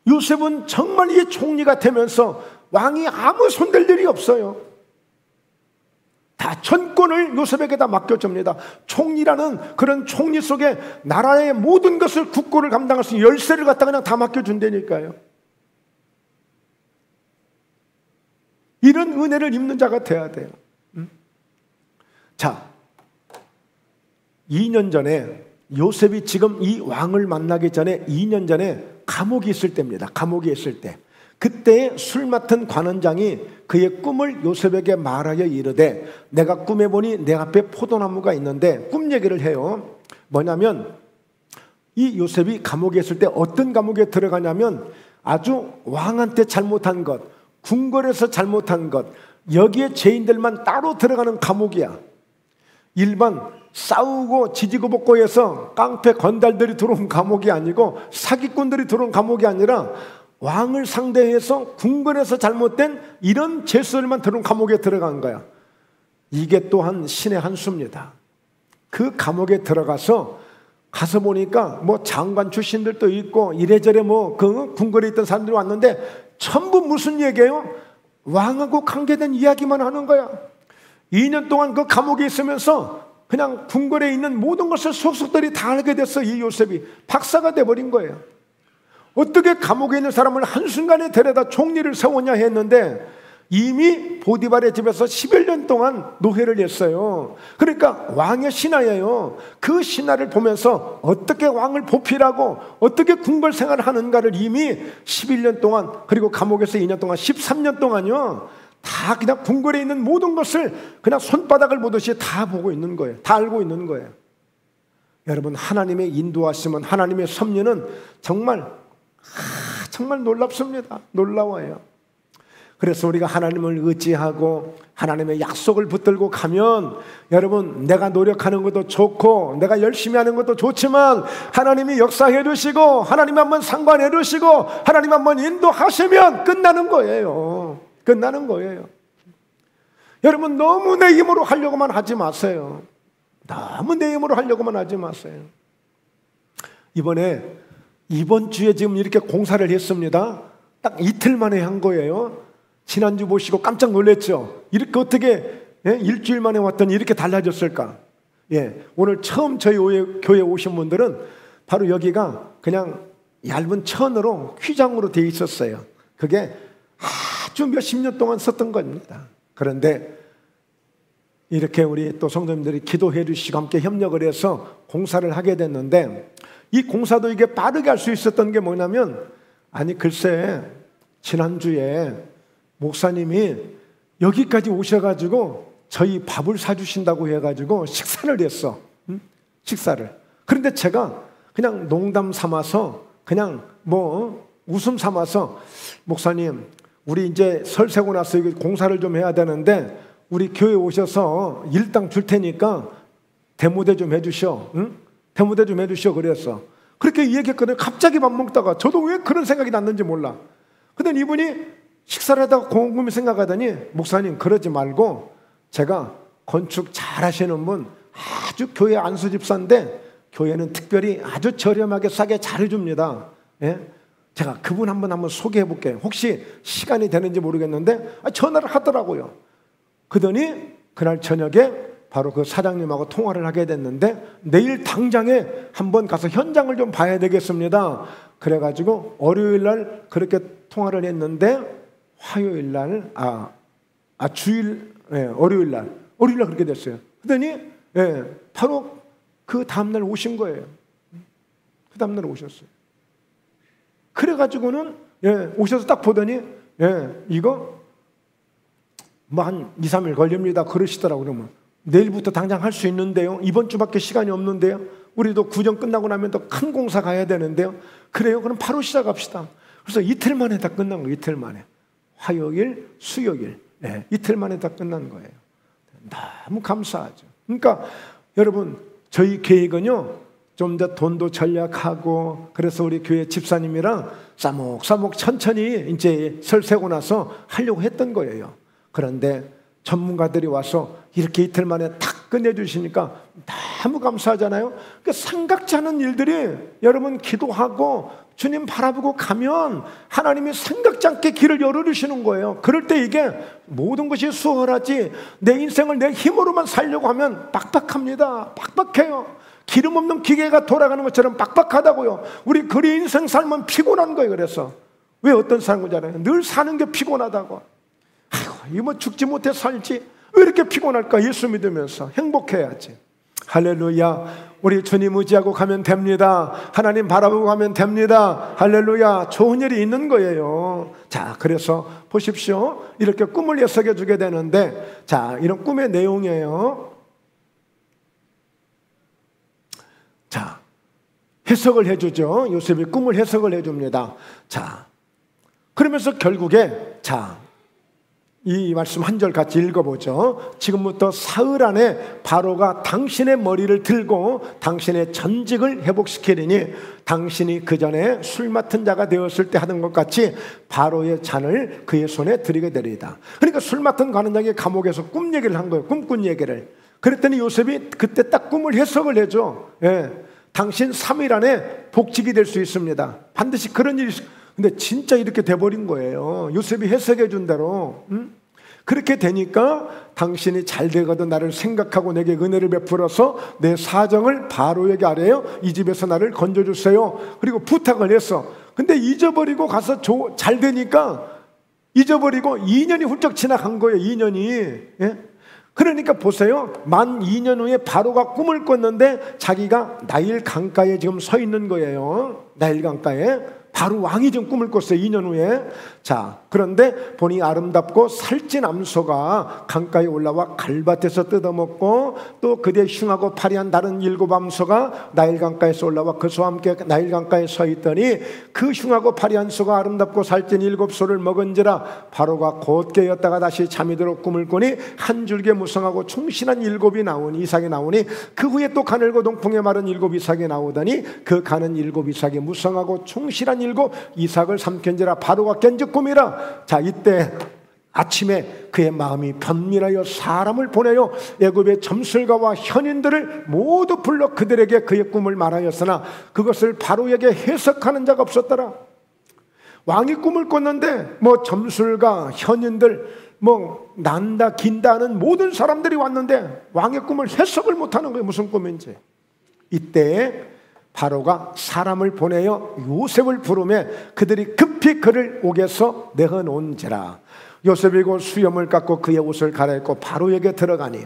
요셉은 정말 이 총리가 되면서 왕이 아무 손댈 일이 없어요. 다 전권을 요셉에게다 맡겨줍니다. 총리라는 그런 총리 속에 나라의 모든 것을 국고를 감당할 수 있는 열쇠를 갖다 그냥 다 맡겨준다니까요. 이런 은혜를 입는 자가 돼야 돼요. 자, 2년 전에 요셉이 지금 이 왕을 만나기 전에 2년 전에 감옥에 있을 때입니다. 감옥에 있을 때 그때 술 맡은 관원장이 그의 꿈을 요셉에게 말하여 이르되 내가 꿈에 보니 내 앞에 포도나무가 있는데 꿈 얘기를 해요. 뭐냐면 이 요셉이 감옥에 있을 때 어떤 감옥에 들어가냐면 아주 왕한테 잘못한 것, 궁궐에서 잘못한 것, 여기에 죄인들만 따로 들어가는 감옥이야. 일반 싸우고 지지고 볶고 해서 깡패 건달들이 들어온 감옥이 아니고 사기꾼들이 들어온 감옥이 아니라 왕을 상대해서 궁궐에서 잘못된 이런 죄수들만 들어온 감옥에 들어간 거야. 이게 또한 신의 한 수입니다. 그 감옥에 들어가서 가서 보니까 뭐 장관 출신들도 있고 이래저래 뭐 그 궁궐에 있던 사람들이 왔는데 전부 무슨 얘기예요? 왕하고 관계된 이야기만 하는 거야. 2년 동안 그 감옥에 있으면서 그냥 궁궐에 있는 모든 것을 속속들이 다 알게 됐어. 이 요셉이 박사가 돼버린 거예요. 어떻게 감옥에 있는 사람을 한순간에 데려다 총리를 세우냐 했는데 이미 보디발의 집에서 11년 동안 노예를 했어요. 그러니까 왕의 신하예요. 그 신하를 보면서 어떻게 왕을 보필하고 어떻게 궁궐 생활을 하는가를 이미 11년 동안, 그리고 감옥에서 2년 동안 13년 동안요 다 그냥 궁궐에 있는 모든 것을 그냥 손바닥을 보듯이 다 보고 있는 거예요. 다 알고 있는 거예요. 여러분, 하나님의 인도하심은, 하나님의 섭리는 정말 놀랍습니다. 놀라워요. 그래서 우리가 하나님을 의지하고 하나님의 약속을 붙들고 가면, 여러분, 내가 노력하는 것도 좋고 내가 열심히 하는 것도 좋지만 하나님이 역사해 주시고 하나님 한번 상관해 주시고 하나님 한번 인도하시면 끝나는 거예요. 끝나는 거예요. 여러분, 너무 내 힘으로 하려고만 하지 마세요. 너무 내 힘으로 하려고만 하지 마세요. 이번 주에 지금 이렇게 공사를 했습니다. 딱 이틀 만에 한 거예요. 지난주 보시고 깜짝 놀랐죠? 이렇게 어떻게 일주일 만에 왔더니 이렇게 달라졌을까? 오늘 처음 저희 교회 오신 분들은 바로 여기가 그냥 얇은 천으로 휘장으로 되어 있었어요. 그게 아주 몇십 년 동안 썼던 겁니다. 그런데 이렇게 우리 또 성도님들이 기도해 주시고 함께 협력을 해서 공사를 하게 됐는데, 이 공사도 이게 빠르게 할 수 있었던 게 뭐냐면, 글쎄 지난주에 목사님이 여기까지 오셔가지고 저희 밥을 사주신다고 해가지고 식사를 했어. 식사를. 그런데 제가 그냥 농담 삼아서 그냥 웃음 삼아서 목사님, 우리 이제 설 세고 나서 공사를 좀 해야 되는데 우리 교회 오셔서 일당 줄 테니까 대모대 좀 해주셔. 응? 대모대 좀 해주셔. 그랬어. 그렇게 얘기했거든요. 갑자기 밥 먹다가 저도 왜 그런 생각이 났는지 몰라. 근데 이분이 식사를 하다가 곰곰이 생각하더니 목사님 그러지 말고 제가 건축 잘 하시는 분 아주 교회 안수 집사인데 교회는 특별히 아주 저렴하게 싸게 잘 해줍니다. 예? 제가 그분 한번 소개해 볼게요. 혹시 시간이 되는지 모르겠는데 전화를 하더라고요. 그러더니 그날 저녁에 바로 그 사장님하고 통화를 하게 됐는데 내일 당장에 한번 가서 현장을 좀 봐야 되겠습니다. 그래가지고 월요일 날 그렇게 통화를 했는데 화요일 날 월요일 날 그렇게 됐어요. 그러더니 바로 그 다음날 오신 거예요. 그 다음날 오셨어요. 그래가지고는 오셔서 딱 보더니 이거 뭐 한 2, 3일 걸립니다. 그러시더라고요. 그러면 내일부터 당장 할 수 있는데요. 이번 주밖에 시간이 없는데요. 우리도 구정 끝나고 나면 또 큰 공사 가야 되는데요. 그래요? 그럼 바로 시작합시다. 그래서 이틀 만에 다 끝난 거예요. 이틀 만에. 화요일, 수요일. 이틀 만에 다 끝난 거예요. 너무 감사하죠. 그러니까 여러분 저희 계획은요. 좀 더 돈도 절약하고 그래서 우리 교회 집사님이랑 싸목싸목 천천히 이제 설 세고 나서 하려고 했던 거예요. 그런데 전문가들이 와서 이렇게 이틀 만에 탁 끝내주시니까 너무 감사하잖아요. 그러니까 생각지 않은 일들이 여러분 기도하고 주님 바라보고 가면 하나님이 생각지 않게 길을 열어주시는 거예요. 그럴 때 이게 모든 것이 수월하지 내 인생을 내 힘으로만 살려고 하면 빡빡합니다. 빡빡해요. 기름 없는 기계가 돌아가는 것처럼 빡빡하다고요. 우리 그리 인생 살면 피곤한 거예요. 그래서 왜 어떤 사람인 줄 알아요? 늘 사는 게 피곤하다고. 아이고, 이거 뭐 죽지 못해 살지 왜 이렇게 피곤할까? 예수 믿으면서 행복해야지. 할렐루야. 우리 주님 의지하고 가면 됩니다. 하나님 바라보고 가면 됩니다. 할렐루야. 좋은 일이 있는 거예요. 자, 그래서 보십시오. 이렇게 꿈을 해석해 주게 되는데 자, 이런 꿈의 내용이에요. 자, 해석을 해주죠. 요셉이 꿈을 해석을 해줍니다. 자, 그러면서 결국에 이 말씀 한 절 같이 읽어보죠. 지금부터 사흘 안에 바로가 당신의 머리를 들고 당신의 전직을 회복시키리니 당신이 그 전에 술 맡은 자가 되었을 때 하던 것 같이 바로의 잔을 그의 손에 드리게 되리이다. 그러니까 술 맡은 관원장이 감옥에서 꿈 얘기를 한 거예요. 꿈꾼 얘기를. 그랬더니 요셉이 그때 딱 꿈을 해석을 해줘. 당신 3일 안에 복직이 될 수 있습니다. 반드시 그런 일이 근데 진짜 이렇게 돼버린 거예요. 요셉이 해석해 준 대로. 그렇게 되니까 당신이 잘 되거든 나를 생각하고 내게 은혜를 베풀어서 내 사정을 바로에게 아뢰요. 이 집에서 나를 건져주세요. 그리고 부탁을 했어. 근데 잊어버리고 가서 잘 되니까 잊어버리고 2년이 훌쩍 지나간 거예요. 2년이. 그러니까 보세요. 만 2년 후에 바로가 꿈을 꿨는데 자기가 나일 강가에 지금 서 있는 거예요. 나일 강가에. 바로 왕이 좀 꿈을 꿨어요. 2년 후에. 자, 그런데 보니 아름답고 살찐 암소가 강가에 올라와 갈밭에서 뜯어먹고 또 그대 흉하고 파리한 다른 7 암소가 나일 강가에서 올라와 그 소와 함께 나일 강가에 서 있더니 그 흉하고 파리한 소가 아름답고 살찐 7 소를 먹은지라 바로가 곧 깨었다가 다시 잠이 들어 꿈을 꾸니 한 줄기 무성하고 충실한 7이 나오니 이삭이 나오니 그 후에 또 가늘고 동풍에 마른 7 이삭이 나오더니 그 가는 7 이삭이 무성하고 충실한 7 이삭을 삼킨지라 바로가 깬 즉 꿈이라. 자, 이때 아침에 그의 마음이 변밀하여 사람을 보내요 애굽의 점술가와 현인들을 모두 불러 그들에게 그의 꿈을 말하였으나 그것을 바로에게 해석하는 자가 없었더라. 왕이 꿈을 꿨는데 뭐 점술가 현인들 뭐 난다 긴다 하는 모든 사람들이 왔는데 왕의 꿈을 해석을 못하는 거예요. 무슨 꿈인지. 이때 바로가 사람을 보내어 요셉을 부르매 그들이 급히 그를 옥에서 내어놓은지라. 요셉이 곧 수염을 깎고 그의 옷을 갈아입고 바로에게 들어가니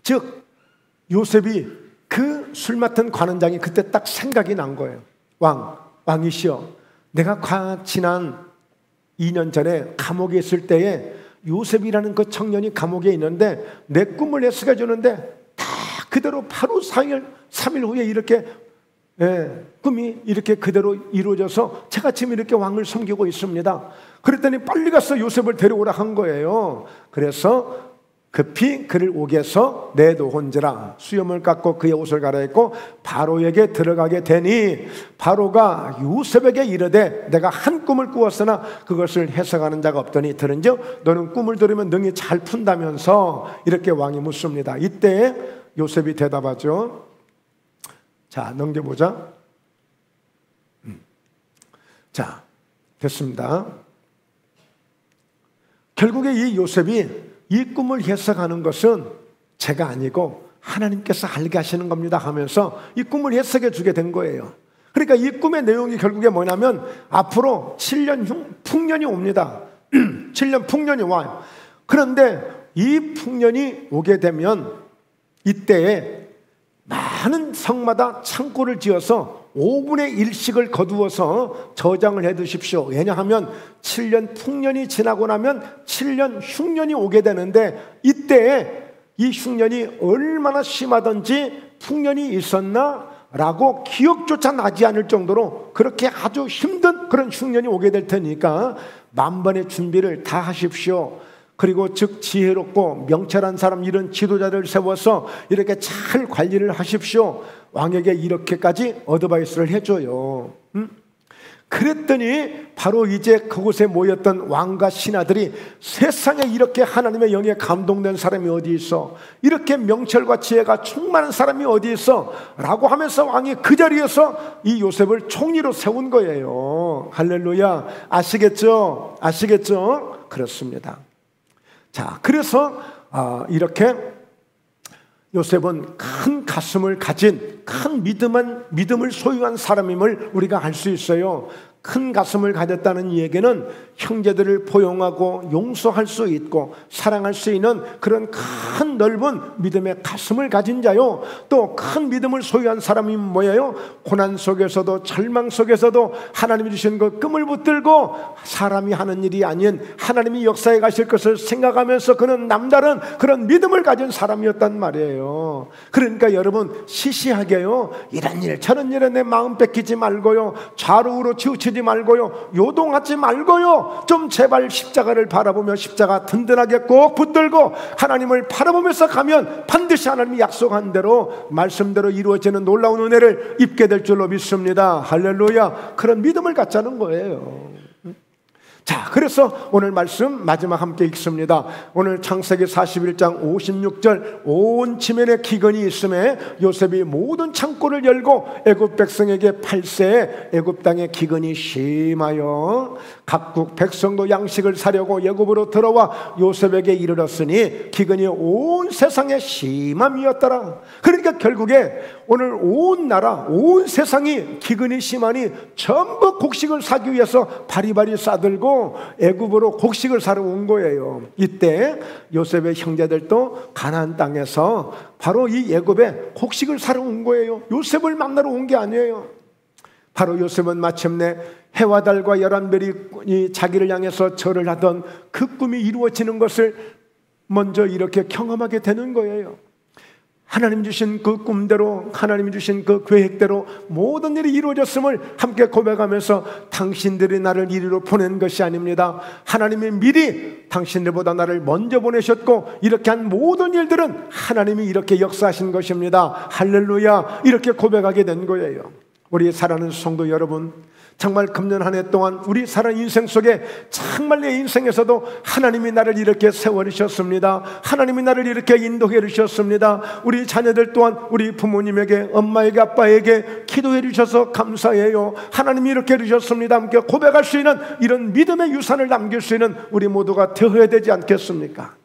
즉 요셉이 그 술 맡은 관원장이 그때 딱 생각이 난 거예요. 왕이시여, 내가 지난 2년 전에 감옥에 있을 때에 요셉이라는 그 청년이 감옥에 있는데 내 꿈을 해석해 주는데 다 그대로 바로 3일 후에 이렇게 꿈이 이렇게 그대로 이루어져서 제가 지금 이렇게 왕을 섬기고 있습니다. 그랬더니 빨리 가서 요셉을 데려오라 한 거예요. 그래서 급히 그를 옥에서 내놓은지라 수염을 깎고 그의 옷을 갈아입고 바로에게 들어가게 되니 바로가 요셉에게 이르되 내가 한 꿈을 꾸었으나 그것을 해석하는 자가 없더니 들은즉 너는 꿈을 들으면 능히 잘 푼다면서 이렇게 왕이 묻습니다. 이때 요셉이 대답하죠. 자, 넘겨보자. 자, 됐습니다. 결국에 이 요셉이 이 꿈을 해석하는 것은 제가 아니고 하나님께서 알게 하시는 겁니다 하면서 이 꿈을 해석해 주게 된 거예요. 그러니까 이 꿈의 내용이 결국에 뭐냐면 앞으로 7년 후 풍년이 옵니다. 7년 풍년이 와요. 그런데 이 풍년이 오게 되면 이때에 많은 성마다 창고를 지어서 5분의 1씩을 거두어서 저장을 해 두십시오. 왜냐하면 7년 풍년이 지나고 나면 7년 흉년이 오게 되는데 이때에 이 흉년이 얼마나 심하던지 풍년이 있었나 라고 기억조차 나지 않을 정도로 그렇게 아주 힘든 그런 흉년이 오게 될 테니까 만번의 준비를 다 하십시오. 그리고 즉 지혜롭고 명철한 사람 이런 지도자를 세워서 이렇게 잘 관리를 하십시오. 왕에게 이렇게까지 어드바이스를 해줘요. 그랬더니 바로 이제 그곳에 모였던 왕과 신하들이 세상에 이렇게 하나님의 영에 감동된 사람이 어디 있어? 이렇게 명철과 지혜가 충만한 사람이 어디 있어? 라고 하면서 왕이 그 자리에서 이 요셉을 총리로 세운 거예요. 할렐루야. 아시겠죠? 아시겠죠? 그렇습니다. 자, 그래서 이렇게 요셉은 큰 가슴을 가진 큰 믿음을 소유한 사람임을 우리가 알 수 있어요. 큰 가슴을 가졌다는 얘기는 형제들을 포용하고 용서할 수 있고 사랑할 수 있는 그런 큰 넓은 믿음의 가슴을 가진 자요. 또 큰 믿음을 소유한 사람이 뭐예요? 고난 속에서도 절망 속에서도 하나님이 주신 그 꿈을 붙들고 사람이 하는 일이 아닌 하나님이 역사에 가실 것을 생각하면서 그는 남다른 그런 믿음을 가진 사람이었단 말이에요. 그러니까 여러분 시시하게요 이런 일 저런 일에 내 마음 뺏기지 말고요 좌우로 치우치지 말고요 요동하지 말고요 좀 제발 십자가를 바라보며 십자가 든든하게 꼭 붙들고 하나님을 바라보면서 가면 반드시 하나님이 약속한 대로 말씀대로 이루어지는 놀라운 은혜를 입게 될 줄로 믿습니다. 할렐루야. 그런 믿음을 갖자는 거예요. 자, 그래서 오늘 말씀 마지막 함께 읽습니다. 오늘 창세기 41장 56절 온 지면에 기근이 있음에 요셉이 모든 창고를 열고 애굽 백성에게 팔세 애굽 땅에 기근이 심하여 각국 백성도 양식을 사려고 애굽으로 들어와 요셉에게 이르렀으니 기근이 온 세상에 심함이었더라. 그러니까 결국에 오늘 온 나라 온 세상이 기근이 심하니 전부 곡식을 사기 위해서 바리바리 싸들고 애굽으로 곡식을 사러 온 거예요. 이때 요셉의 형제들도 가나안 땅에서 바로 이 애굽에 곡식을 사러 온 거예요. 요셉을 만나러 온 게 아니에요. 바로 요셉은 마침내 해와 달과 11별이 자기를 향해서 절을 하던 그 꿈이 이루어지는 것을 먼저 이렇게 경험하게 되는 거예요. 하나님 주신 그 꿈대로 하나님 주신 그 계획대로 모든 일이 이루어졌음을 함께 고백하면서 당신들이 나를 이리로 보낸 것이 아닙니다. 하나님이 미리 당신들보다 나를 먼저 보내셨고 이렇게 한 모든 일들은 하나님이 이렇게 역사하신 것입니다. 할렐루야. 이렇게 고백하게 된 거예요. 우리 사랑하는 성도 여러분, 정말 금년 한 해 동안 우리 사는 인생 속에 정말 내 인생에서도 하나님이 나를 이렇게 세워주셨습니다. 하나님이 나를 이렇게 인도해 주셨습니다. 우리 자녀들 또한 우리 부모님에게 엄마에게 아빠에게 기도해 주셔서 감사해요. 하나님이 이렇게 해주셨습니다. 함께 고백할 수 있는 이런 믿음의 유산을 남길 수 있는 우리 모두가 되어야 되지 않겠습니까?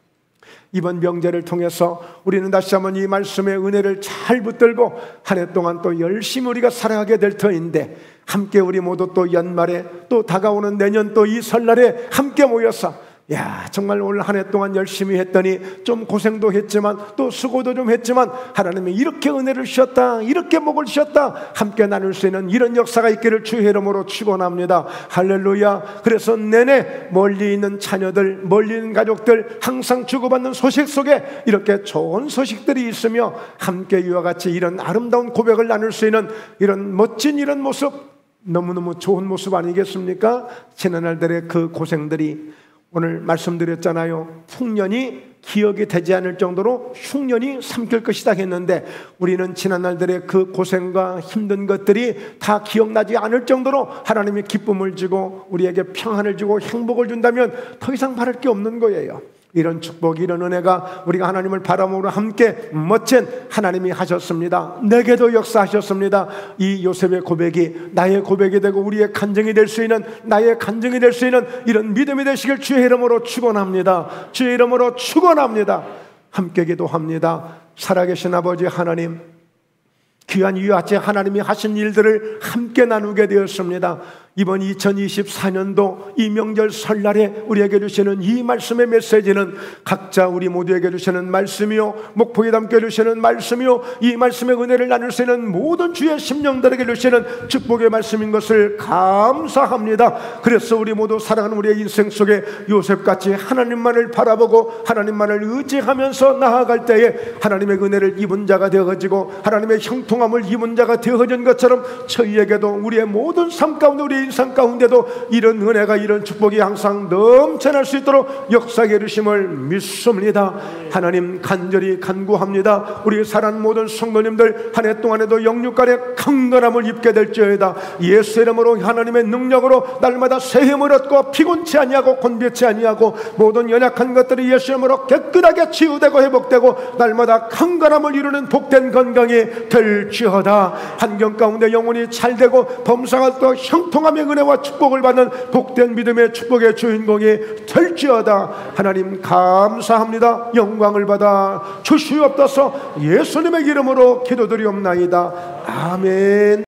이번 명제를 통해서 우리는 다시 한번 이 말씀의 은혜를 잘 붙들고 한 해 동안 또 열심히 우리가 살아가게 될 터인데 함께 우리 모두 또 연말에 또 다가오는 내년 또 이 설날에 함께 모여서 야, 정말 올 한 해 동안 열심히 했더니 좀 고생도 했지만 또 수고도 좀 했지만 하나님이 이렇게 은혜를 주셨다, 이렇게 복을 주셨다, 함께 나눌 수 있는 이런 역사가 있기를 주의 이름으로 축원합니다. 할렐루야. 그래서 내내 멀리 있는 자녀들, 멀리 있는 가족들 항상 주고받는 소식 속에 이렇게 좋은 소식들이 있으며 함께 이와 같이 이런 아름다운 고백을 나눌 수 있는 이런 멋진 이런 모습, 너무너무 좋은 모습 아니겠습니까? 지난날들의 그 고생들이 오늘 말씀드렸잖아요. 풍년이 기억이 되지 않을 정도로 흉년이 삼킬 것이다 했는데 우리는 지난날들의 그 고생과 힘든 것들이 다 기억나지 않을 정도로 하나님이 기쁨을 주고 우리에게 평안을 주고 행복을 준다면 더 이상 바랄 게 없는 거예요. 이런 축복, 이런 은혜가 우리가 하나님을 바라보므로 함께 멋진 하나님이 하셨습니다. 내게도 역사하셨습니다. 이 요셉의 고백이 나의 고백이 되고 우리의 간증이 될 수 있는, 나의 간증이 될 수 있는 이런 믿음이 되시길 주의 이름으로 축원합니다. 주의 이름으로 축원합니다. 함께 기도합니다. 살아계신 아버지 하나님, 귀한 이와 같이 하나님이 하신 일들을 함께 나누게 되었습니다. 이번 2024년도 이 명절 설날에 우리에게 주시는 이 말씀의 메시지는 각자 우리 모두에게 주시는 말씀이요, 목포에 담겨 주시는 말씀이요, 이 말씀의 은혜를 나눌 수 있는 모든 주의 심령들에게 주시는 축복의 말씀인 것을 감사합니다. 그래서 우리 모두 사랑하는 우리의 인생 속에 요셉같이 하나님만을 바라보고 하나님만을 의지하면서 나아갈 때에 하나님의 은혜를 입은 자가 되어지고 하나님의 형통함을 입은 자가 되어진 것처럼 저희에게도 우리의 모든 삶 가운데 우리 인생 가운데도 이런 은혜가, 이런 축복이 항상 넘쳐날 수 있도록 역사해 주심을 믿습니다. 하나님 간절히 간구합니다. 우리 사랑하는 모든 성도님들 한 해 동안에도 영육간의 강건함을 입게 될지어다. 예수 이름으로 하나님의 능력으로 날마다 새 힘을 얻고 피곤치 아니하고 곤비치 아니하고 모든 연약한 것들이 예수 이름으로 깨끗하게 치유되고 회복되고 날마다 강건함을 이루는 복된 건강이 될지어다. 환경 가운데 영혼이 잘되고 범사가 또 형통함의 은혜와 축복을 받는 복된 믿음의 축복의 주인공이 될지어다. 하나님 감사합니다. 영광을 받아 주시옵소서. 예수님의 이름으로 기도드리옵나이다. 아멘.